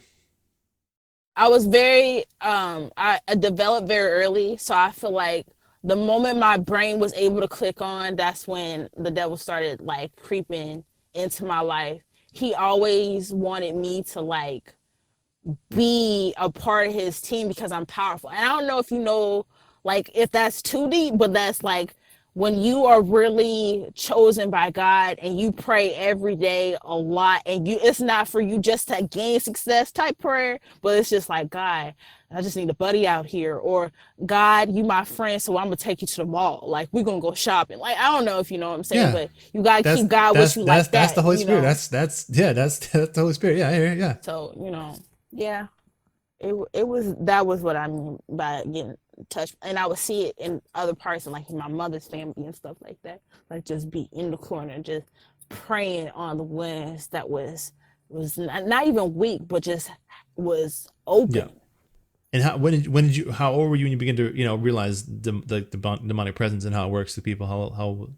I was very I developed very early, so I feel like the moment my brain was able to click on, that's when the devil started like creeping into my life. He always wanted me to like be a part of his team because I'm powerful. And I don't know if like if that's too deep, but that's like when you are really chosen by God and you pray every day a lot, and it's not for you just to gain success type prayer, but it's just like, God, I just need a buddy out here, or God, you my friend, so I'm gonna take you to the mall. Like we're gonna go shopping. Like I don't know if you know what I'm saying, Yeah. but you gotta That's keep God with that's you that's like that's the that, Holy Spirit. That's yeah, that's the Holy Spirit. Yeah. So, yeah. That was what I mean by getting touched, and I would see it in other parts, and like in my mother's family and stuff like that, like just be in the corner just praying on the ones that was not even weak, but just was Yeah. open. And when did you how old were you when you began to realize the demonic presence and how it works to people? How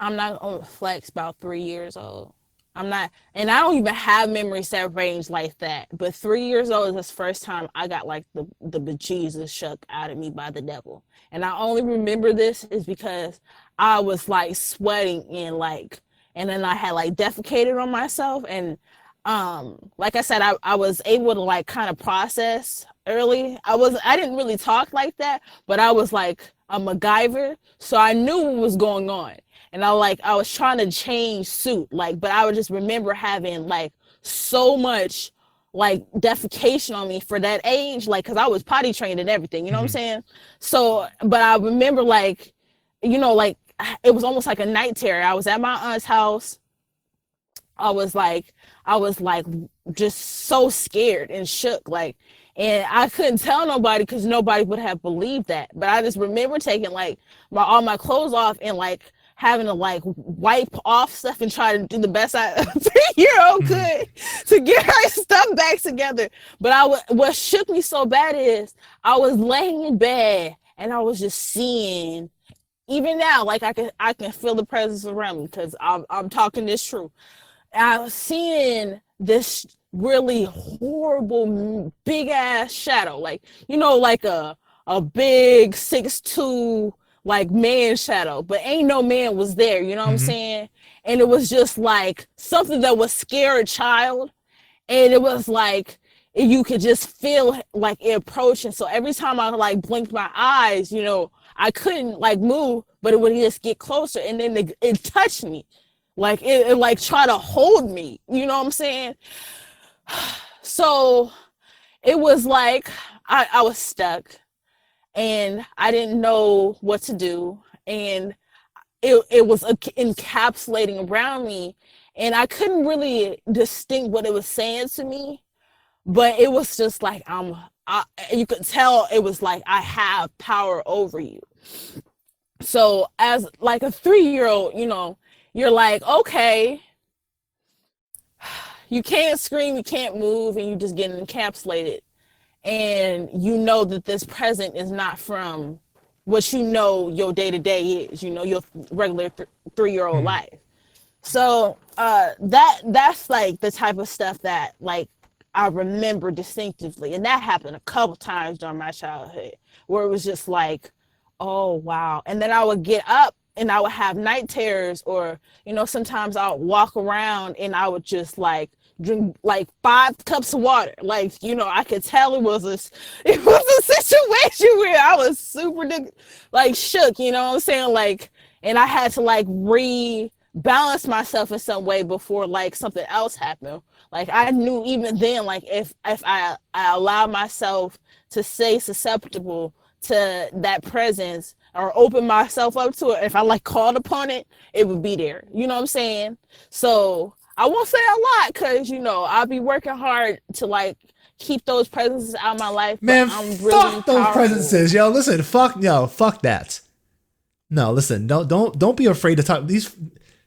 I'm not gonna flex, about 3 years old. I'm not, and I don't even have memories that range like that. But 3 years old is the first time I got like the bejesus shook out of me by the devil. And I only remember this is because I was like sweating, and then I had like defecated on myself. And like I said, I was able to like kind of process early. I didn't really talk like that, but I was like a MacGyver, so I knew what was going on. and I was trying to change suit, like, but I would just remember having like so much like defecation on me for that age, like, because I was potty trained and everything, you know what I'm saying? So, but I remember like, like it was almost like a night terror. I was at my aunt's house. I was like just so scared and shook, like, and I couldn't tell nobody because nobody would have believed that. But I just remember taking like all my clothes off and like having to like wipe off stuff and try to do the best I 3-year-old could to get her stuff back together. But what shook me so bad is I was laying in bed and I was just seeing, even now, like I can feel the presence around me because I'm talking this true. I was seeing this really horrible big ass shadow, like, like a big 6'2" like man shadow, but ain't no man was there, you know what I'm saying? And it was just like something that would scare a child, and it was like you could just feel like it approaching. So every time I like blinked my eyes, I couldn't like move, but it would just get closer, and then it touched me. Like it like try to hold me, you know what I'm saying? So it was like I was stuck and I didn't know what to do. And it was encapsulating around me, and I couldn't really distinct what it was saying to me, but it was just like, you could tell it was like, I have power over you. So as like a 3-year-old, you're like, okay, you can't scream, you can't move, and you just get encapsulated. And you know that this present is not from what your day-to-day is, your regular 3-year-old life. So that's like the type of stuff that like I remember distinctively. And that happened a couple times during my childhood, where it was just like, oh, wow. And then I would get up and I would have night terrors, or, sometimes I would walk around and I would just like drink like 5 cups of water. Like, I could tell it was a situation where I was super like shook, you know what I'm saying? Like, and I had to like rebalance myself in some way before like something else happened. Like I knew even then, like if I allowed myself to stay susceptible to that presence or open myself up to it, if I like called upon it, it would be there. You know what I'm saying? So I won't say a lot because, I'll be working hard to like keep those presences out of my life. Man, I'm fuck really those powerful. presences, yo. Listen, fuck that. No, listen, don't be afraid to talk. These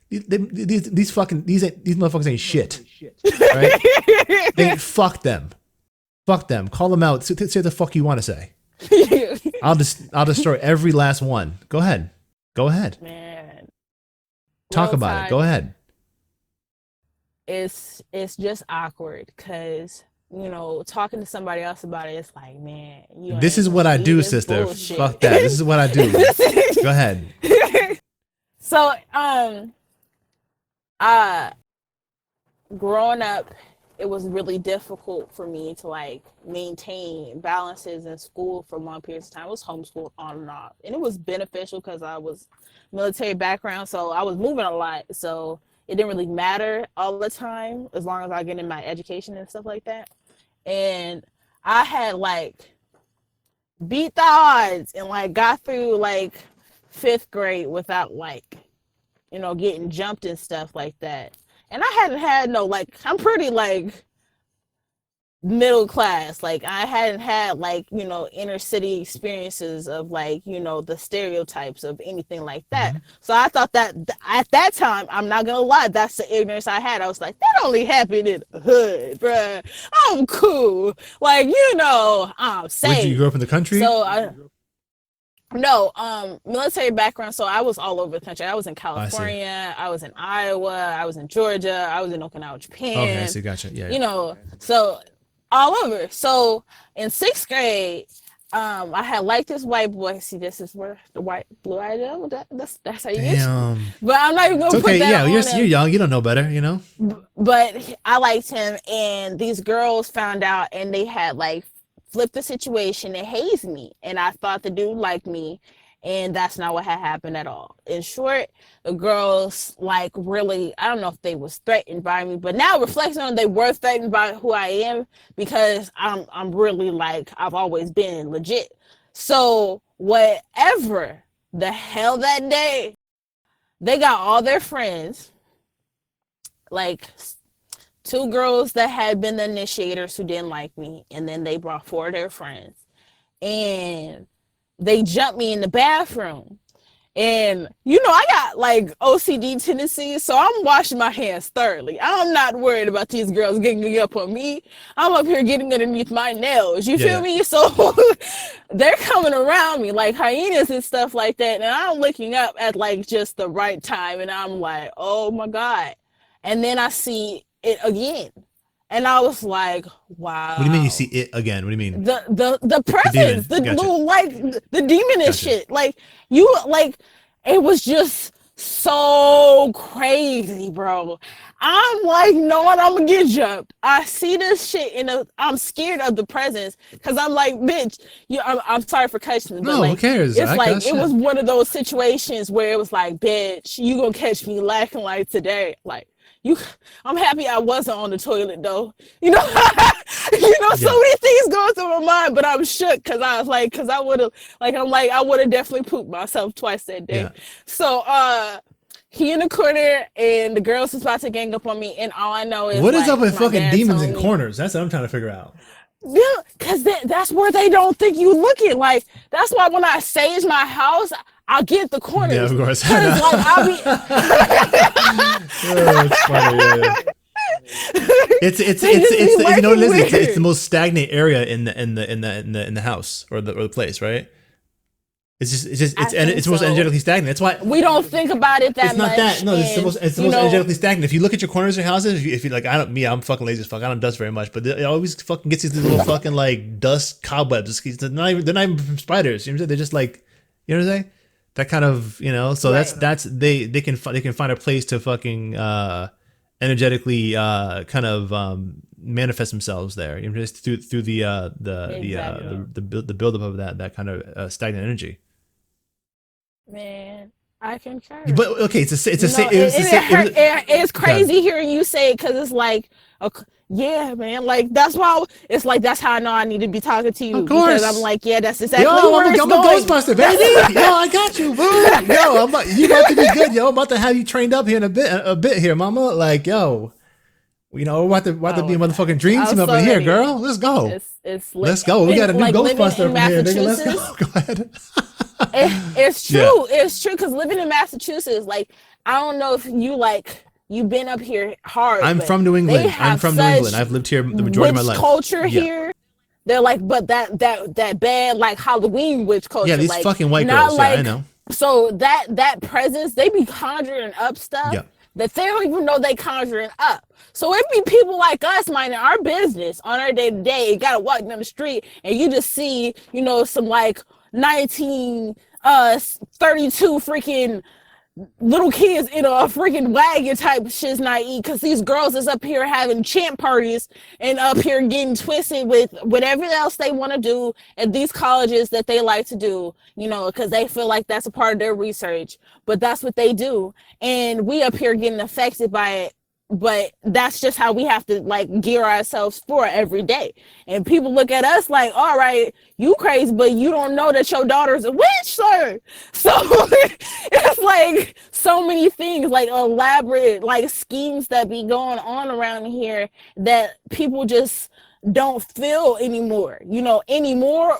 motherfuckers ain't shit. Right? Fuck them. Fuck them. Call them out. Say the fuck you want to say. I'll destroy every last one. Go ahead. Man. Talk about it. Go ahead. It's just awkward because, talking to somebody else about it, it's like, man, this is what I do, sister. Bullshit. Fuck that. This is what I do. Go ahead. So, growing up, it was really difficult for me to like maintain balances in school for long periods of time. I was homeschooled on and off, and it was beneficial because I was military background, so I was moving a lot. So it didn't really matter all the time as long as I get in my education and stuff like that. And I had like beat the odds and like got through like 5th grade without like, getting jumped and stuff like that. And I hadn't had no, like, I'm pretty like middle class. Like I hadn't had like, inner city experiences of like, the stereotypes of anything like that. So I thought that at that time, I'm not gonna lie, that's the ignorance I had. I was like, that only happened in the hood, bruh. I'm cool. Like, I'm safe. You grew up in the country? So military background. So I was all over the country. I was in California. I was in Iowa. I was in Georgia. I was in Okinawa, Japan. Okay, so gotcha. Yeah. So all over. So in 6th grade, I had liked this white boy. See, this is where the white blue-eyed devil. That's how you get you. But I'm not even gonna put that on him. You're young. You don't know better, But I liked him, and these girls found out, and they had like flipped the situation and hazed me. And I thought the dude liked me, And that's not what had happened at all. In short, the girls like really, I don't know if they was threatened by me, but now reflecting on it, they were threatened by who I am, because I'm really like, I've always been legit. So whatever the hell that day, they got all their friends, like 2 girls that had been the initiators who didn't like me, and then they brought 4 of their friends, and they jumped me in the bathroom. And I got like OCD tendencies, so I'm washing my hands thoroughly. I'm not worried about these girls getting up on me. I'm up here getting underneath my nails. You feel me? So they're coming around me like hyenas and stuff like that, and I'm looking up at like just the right time, and I'm like, oh my God. And then I see it again. And I was like, wow. What do you mean you see it again? What do you mean? The presence, the little, like, the demonish shit. Like, it was just so crazy, bro. I'm like, no, I'm gonna get jumped. I see this shit I'm scared of the presence, because I'm like, bitch, I'm sorry for cussing, but who cares? It's like, it was one of those situations where it was like, bitch, you gonna catch me lacking like today. Like, I'm happy I wasn't on the toilet though. So many things going through my mind, but I'm shook because I was like, I would have definitely pooped myself twice that day. Yeah. So he in the corner and the girls was about to gang up on me, and all I know is, what is up with fucking demons in corners? That's what I'm trying to figure out. Yeah, because that's where they don't think you looking. Like, that's why when I sage my house, I'll get the corners. Yeah, of course. Like, I'll be. It's funny. Yeah. It's you know what it is? It's the most stagnant area in the house or the place, right? It's most energetically stagnant. That's why we don't think about it that much. It's not that. No, it's the most energetically stagnant. If you look at your corners of your houses, if you like, I'm fucking lazy as fuck. I don't dust very much, but it always fucking gets these little fucking like dust cobwebs. They're not even from spiders. You know what I'm saying? They're just like, you know what I'm saying? That kind of, So right. that's they can find a place to fucking energetically kind of manifest themselves there. Just through the buildup of that kind of stagnant energy. Man, I concur. But okay, it's crazy hearing you say it, because it's like, yeah, man, like that's why it's like, that's how I know I need to be talking to you. Of course. Because I'm like, yeah, that's exactly where I'm a Ghostbuster, baby. Yo, I got you, boo. Yo, you about to be good, yo. I'm about to have you trained up here in a bit here, mama. Like, yo, we're about to be a motherfucking dream team up in here, girl. Let's go. Let's go. We got a new Ghostbuster up in here, nigga. Let's go. Go ahead. It's true. Yeah. It's true, because living in Massachusetts, like, I don't know if you've been up here hard. I'm from New England. I've lived here the majority of my life. Culture here. They're like, but that bad like Halloween witch culture. Yeah, these like, fucking white girls. Like, I know. So that presence, they be conjuring up stuff that they don't even know they conjuring up. So it be people like us minding our business on our day to day. You gotta walk down the street and you just see, some like 1932 freaking little kids in a freaking wagon type shit's naive, because these girls is up here having chant parties and up here getting twisted with whatever else they want to do at these colleges that they like to do, because they feel like that's a part of their research, but that's what they do, and we up here getting affected by it. But that's just how we have to like gear ourselves for every day. And people look at us like, all right, you crazy, but you don't know that your daughter's a witch, sir. So it's like so many things, like elaborate like schemes that be going on around here that people just don't feel anymore,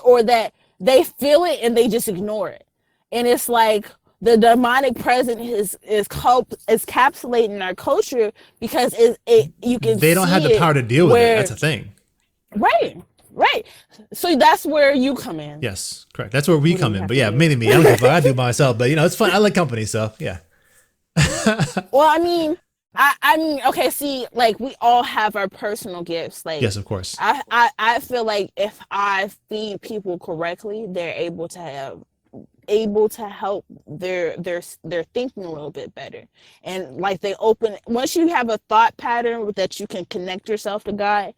or that they feel it and they just ignore it. And it's like, the demonic presence is encapsulating our culture, because you can they don't have the power to deal with it. That's a thing. Right. So that's where you come in. Yes, correct. That's where we come in. But yeah, mainly me. I don't give a fuck. I do it by myself. But it's fun. I like company, so yeah. Well, I mean, okay. See, like, we all have our personal gifts. Like, yes, of course. I feel like if I feed people correctly, they're able to help their thinking a little bit better, and like once you have a thought pattern that you can connect yourself to God,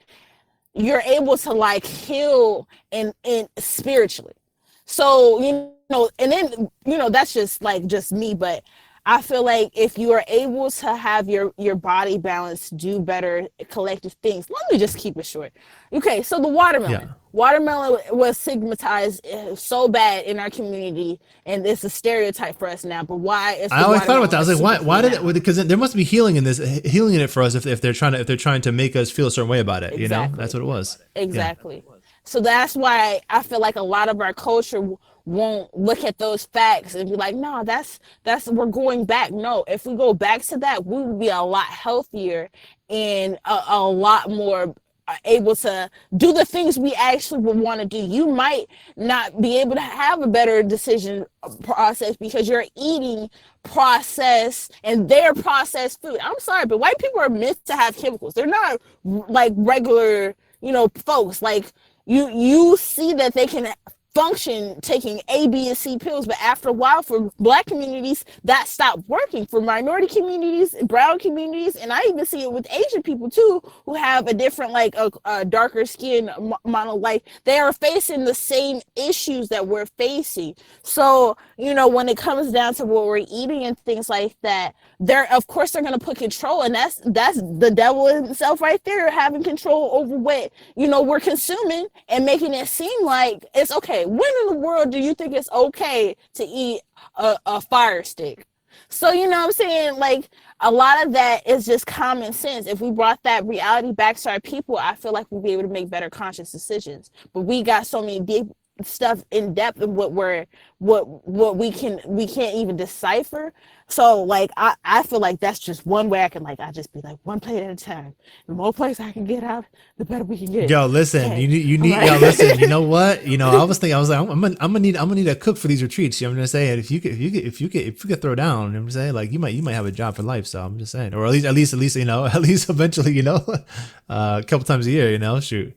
you're able to like heal and spiritually. So know, and then, you know, that's just like just me, but I feel like if you are able to have your body balance, do better collective things. Let me just keep it short. Okay, so the watermelon. Yeah. Watermelon was stigmatized so bad in our community, and it's a stereotype for us now. But why is I the always thought about watermelon that. I a was like, why superfood did now? it? Because there must be healing in this, healing in it for us if they're trying to make us feel a certain way about it. You know, that's Exactly. what it was. Yeah. Exactly. So that's why I feel like a lot of our culture won't look at those facts and be like, no, that's we're going back. No, if we go back to that, we would be a lot healthier and a lot more able to do the things we actually would want to do. You might not be able to have a better decision process because you're eating processed and their processed food. I'm sorry, but white people are meant to have chemicals. They're not like regular, you know, folks. Like you see that they can function taking A, B, and C pills, but after a while, for Black communities, that stopped working. For minority communities, brown communities, and I even see it with Asian people too, who have a different, like a darker skin, monolight. They are facing the same issues that we're facing. So, you know, when it comes down to what we're eating and things like that, they're of course they're gonna put control, and that's the devil himself right there, having control over what, you know, we're consuming and making it seem like it's okay. When in the world do you think it's okay to eat a fire stick? So, you know what I'm saying? Like, a lot of that is just common sense. If we brought that reality back to our people, I feel like we'd be able to make better conscious decisions. But we got so many deep stuff in depth of what we can't even decipher. So like I feel like that's just one way I can, like, I just be like one plate at a time. The more plates I can get out, the better we can get. Yo, listen, Okay. you need, Right. yo, listen, you know what? You know, I was thinking, I was like, I'm gonna need a cook for these retreats. You know what I'm gonna say? And if you could throw down, you know what I'm saying? Like you might have a job for life. So I'm just saying, or at least, you know, at least eventually, you know, a couple times a year, you know, shoot.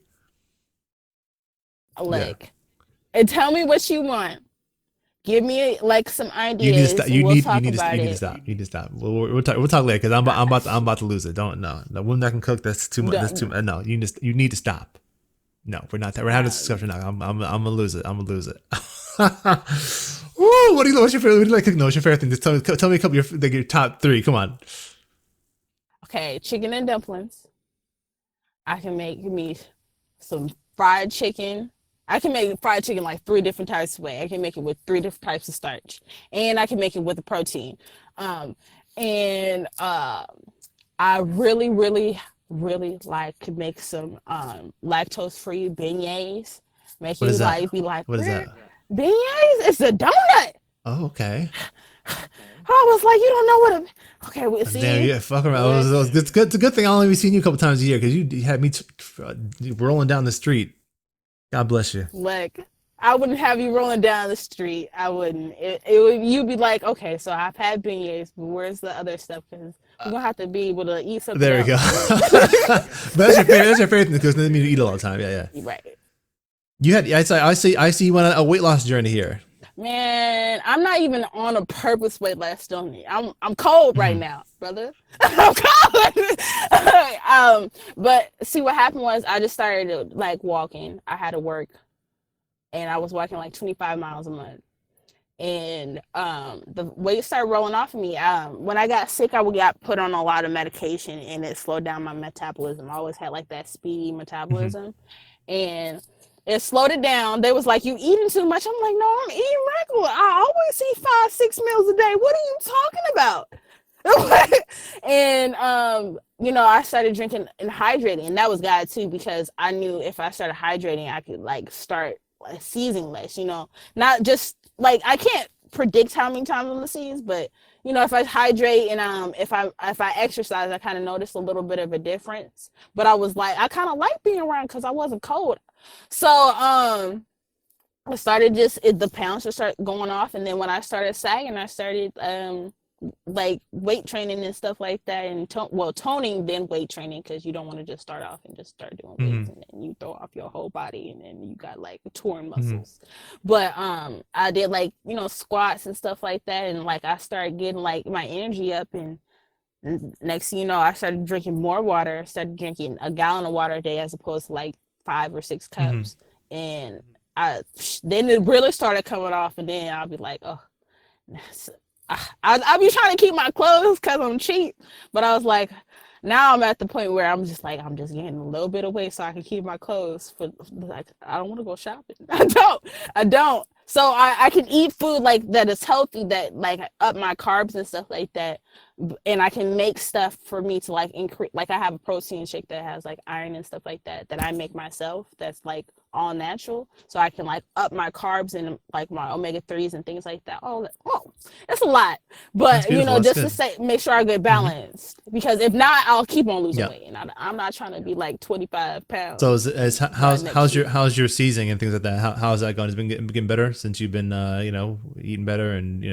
Yeah. Like, and tell me what you want. Give me like some You need to stop. ideas. We'll talk You about need to it. stop. You need to stop. We'll talk later because I'm about to lose it. Don't, no, the woman that can cook, that's too much. That's too much. No, you need to stop. No, we're not. We're having this discussion now. I'm gonna lose it. I'm gonna lose it. Ooh, what's your favorite? What do you like cooking? What's your favorite thing? Just tell me a couple of your top three. Come on. Okay, chicken and dumplings. I can make me some fried chicken. I can make fried chicken like three different types of way. I can make it with three different types of starch, and I can make it with a protein. Um, and I really, really, really like to make some lactose-free beignets. Make What you is that? like be like, What is where that? beignets? It's a donut. Oh, okay. I was like, you don't know what a okay. We Damn, see. yeah, fuck around. Look, It's good. It's a good thing I only seen you a couple times a year because you had me rolling down the street. God bless you. look. I wouldn't have you rolling down the street. I wouldn't. It would. You'd be like, okay, so I've had beignets, but where's the other stuff? Because we're gonna have to be able to eat something There we go. else. But that's your favorite. That's your favorite thing because that means you eat a lot of time. Yeah, yeah. Right. You had. I see you went on a weight loss journey here. Man, I'm not even on a purpose weight loss journey. I'm cold right Hmm. now, brother. I'm cold. But see, what happened was I just started like walking. I had to work, and I was walking like 25 miles a month. And the weight started rolling off of me. When I got sick, I would get put on a lot of medication, and it slowed down my metabolism. I always had like that speedy Hmm. metabolism, and it slowed it down. They was like, "You eating too much." I'm like, "No, I'm eating regular. I always eat 5, 6 meals a day. What are you talking about?" And you know, I started drinking and hydrating, and that was God too, because I knew if I started hydrating, I could like start like seizing less. You know, not just like I can't predict how many times I'm gonna seize, but you know, if I hydrate and if I exercise, I kind of noticed a little bit of a difference. But I was like, I kind of like being around because I wasn't cold. So I started the pounds just start going off, and then when I started sagging, I started like weight training and stuff like that, and toning, then weight training, because you don't want to just start off and just start doing weights Hmm. and then you throw off your whole body and then you got like torn Hmm. muscles. But I did like, you know, squats and stuff like that, and like I started getting like my energy up, and next thing you know, I started drinking more water. Started drinking a gallon of water a day as opposed to like 5 or 6 Hmm. cups, and then it really started coming off, and then I'll be like, oh, I be trying to keep my clothes because I'm cheap, but I was like, now I'm at the point where I'm just getting a little bit of weight so I can keep my clothes. For like, I don't want to go shopping. I don't. So I can eat food like that is healthy, that like up my carbs and stuff like that, and I can make stuff for me to like increase. Like I have a protein shake that has like iron and stuff like that I make myself. That's like all natural, so I can like up my carbs and like my omega-3s and things like that. Oh, it's a lot, but you know, just to say, make sure I get balanced, because if not, I'll keep on losing weight, and I'm not trying to be like 25 pounds. So how's your seasoning and things like that? How's that going? Has it been getting better since you've been eating better, and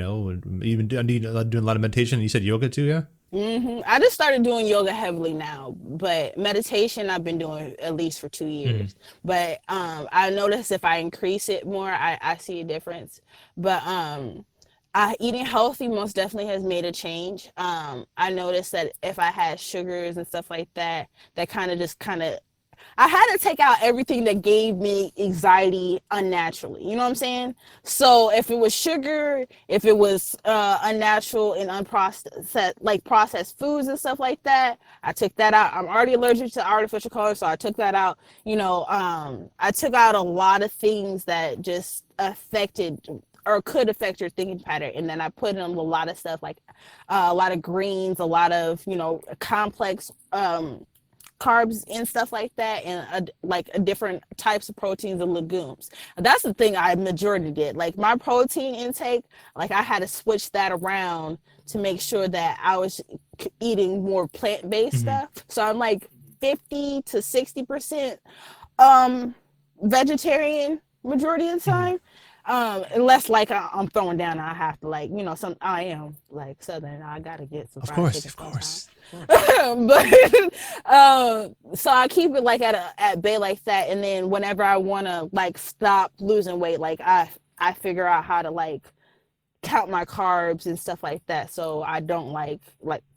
even doing a lot of meditation? You said yoga too, yeah? I just started doing yoga heavily now, but meditation I've been doing at least for 2 years. But I notice if I increase it more, I see a difference. But eating healthy most definitely has made a change. I noticed that if I had sugars and stuff like that, I had to take out everything that gave me anxiety unnaturally. You know what I'm saying? So if it was sugar, if it was unnatural and unprocessed, like processed foods and stuff like that, I took that out. I'm already allergic to artificial colors, so I took that out. I took out a lot of things that just affected or could affect your thinking pattern. And then I put in a lot of stuff like a lot of greens, a lot of, complex carbs and stuff like that, and different types of proteins and legumes. That's the thing I majority did. Like my protein intake, like I had to switch that around to make sure that I was eating more plant-based stuff. So I'm like 50 to 60% vegetarian majority of the time. Unless like I'm throwing down, I have to I am like Southern, I gotta get some fried chicken. Of course. But so I keep it like at bay like that, and then whenever I want to like stop losing weight, like I figure out how to like count my carbs and stuff like that, so I don't like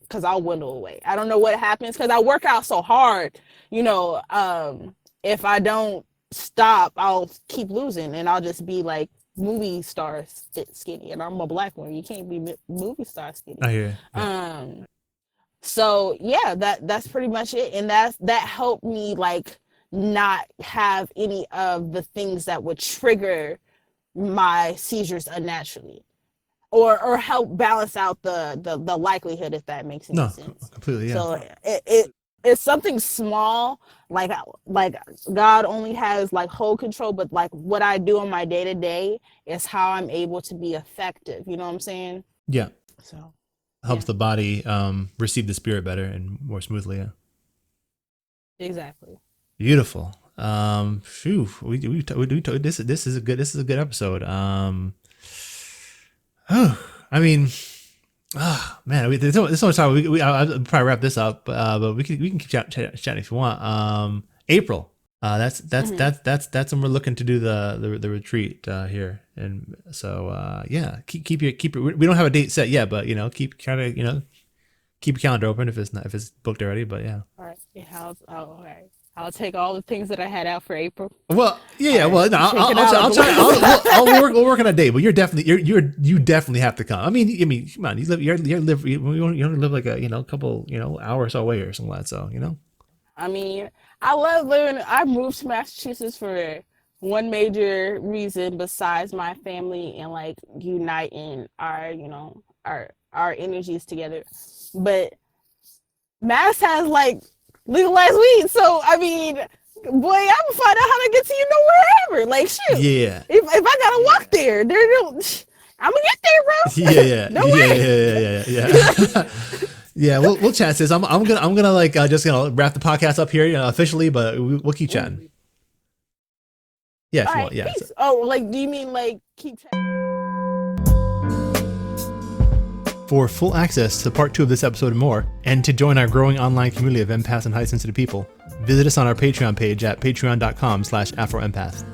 because I'll dwindle away. I don't know what happens because I work out so hard, if I don't stop, I'll keep losing, and I'll just be like movie star skinny, and I'm a black woman. You can't be movie star skinny. I hear you. So yeah, that's pretty much it, and that helped me like not have any of the things that would trigger my seizures unnaturally, or help balance out the likelihood, if that makes any sense. No, completely. Yeah. So it's something small, like God only has like whole control, but like what I do on my day to day is how I'm able to be effective. You know what I'm saying? Yeah. So helps the body receive the spirit better and more smoothly. Yeah. Exactly. Beautiful. This is a good episode. I mean, man, there's so much time. I'll probably wrap this up, but we can keep chatting if you want. April. That's when we're looking to do the retreat here, and so keep it. We don't have a date set yet, but keep your calendar open if it's booked already. But yeah. All right. Yeah, all right. I'll take all the things that I had out for April. Well, yeah. Well, no, I'll try. We'll work on a date, but you definitely have to come. I mean, come on. You only live like a couple hours away or something like that. So I mean, I love living. I moved to Massachusetts for one major reason besides my family and like uniting our energies together. But Mass has like legalized weed, so I mean, boy, I'm gonna find out how to get to wherever. Like shoot, yeah. If I gotta walk there, I'm gonna get there, bro. Yeah. No way. Yeah. Yeah, we'll chat, sis. I'm gonna like just wrap the podcast up here, officially, but we'll keep chatting. Yeah, if you want. Yeah. So. Oh, like, do you mean like keep chatting? For full access to part 2 of this episode and more, and to join our growing online community of empaths and highly sensitive people, visit us on our Patreon page at patreon.com/Afro-Empath.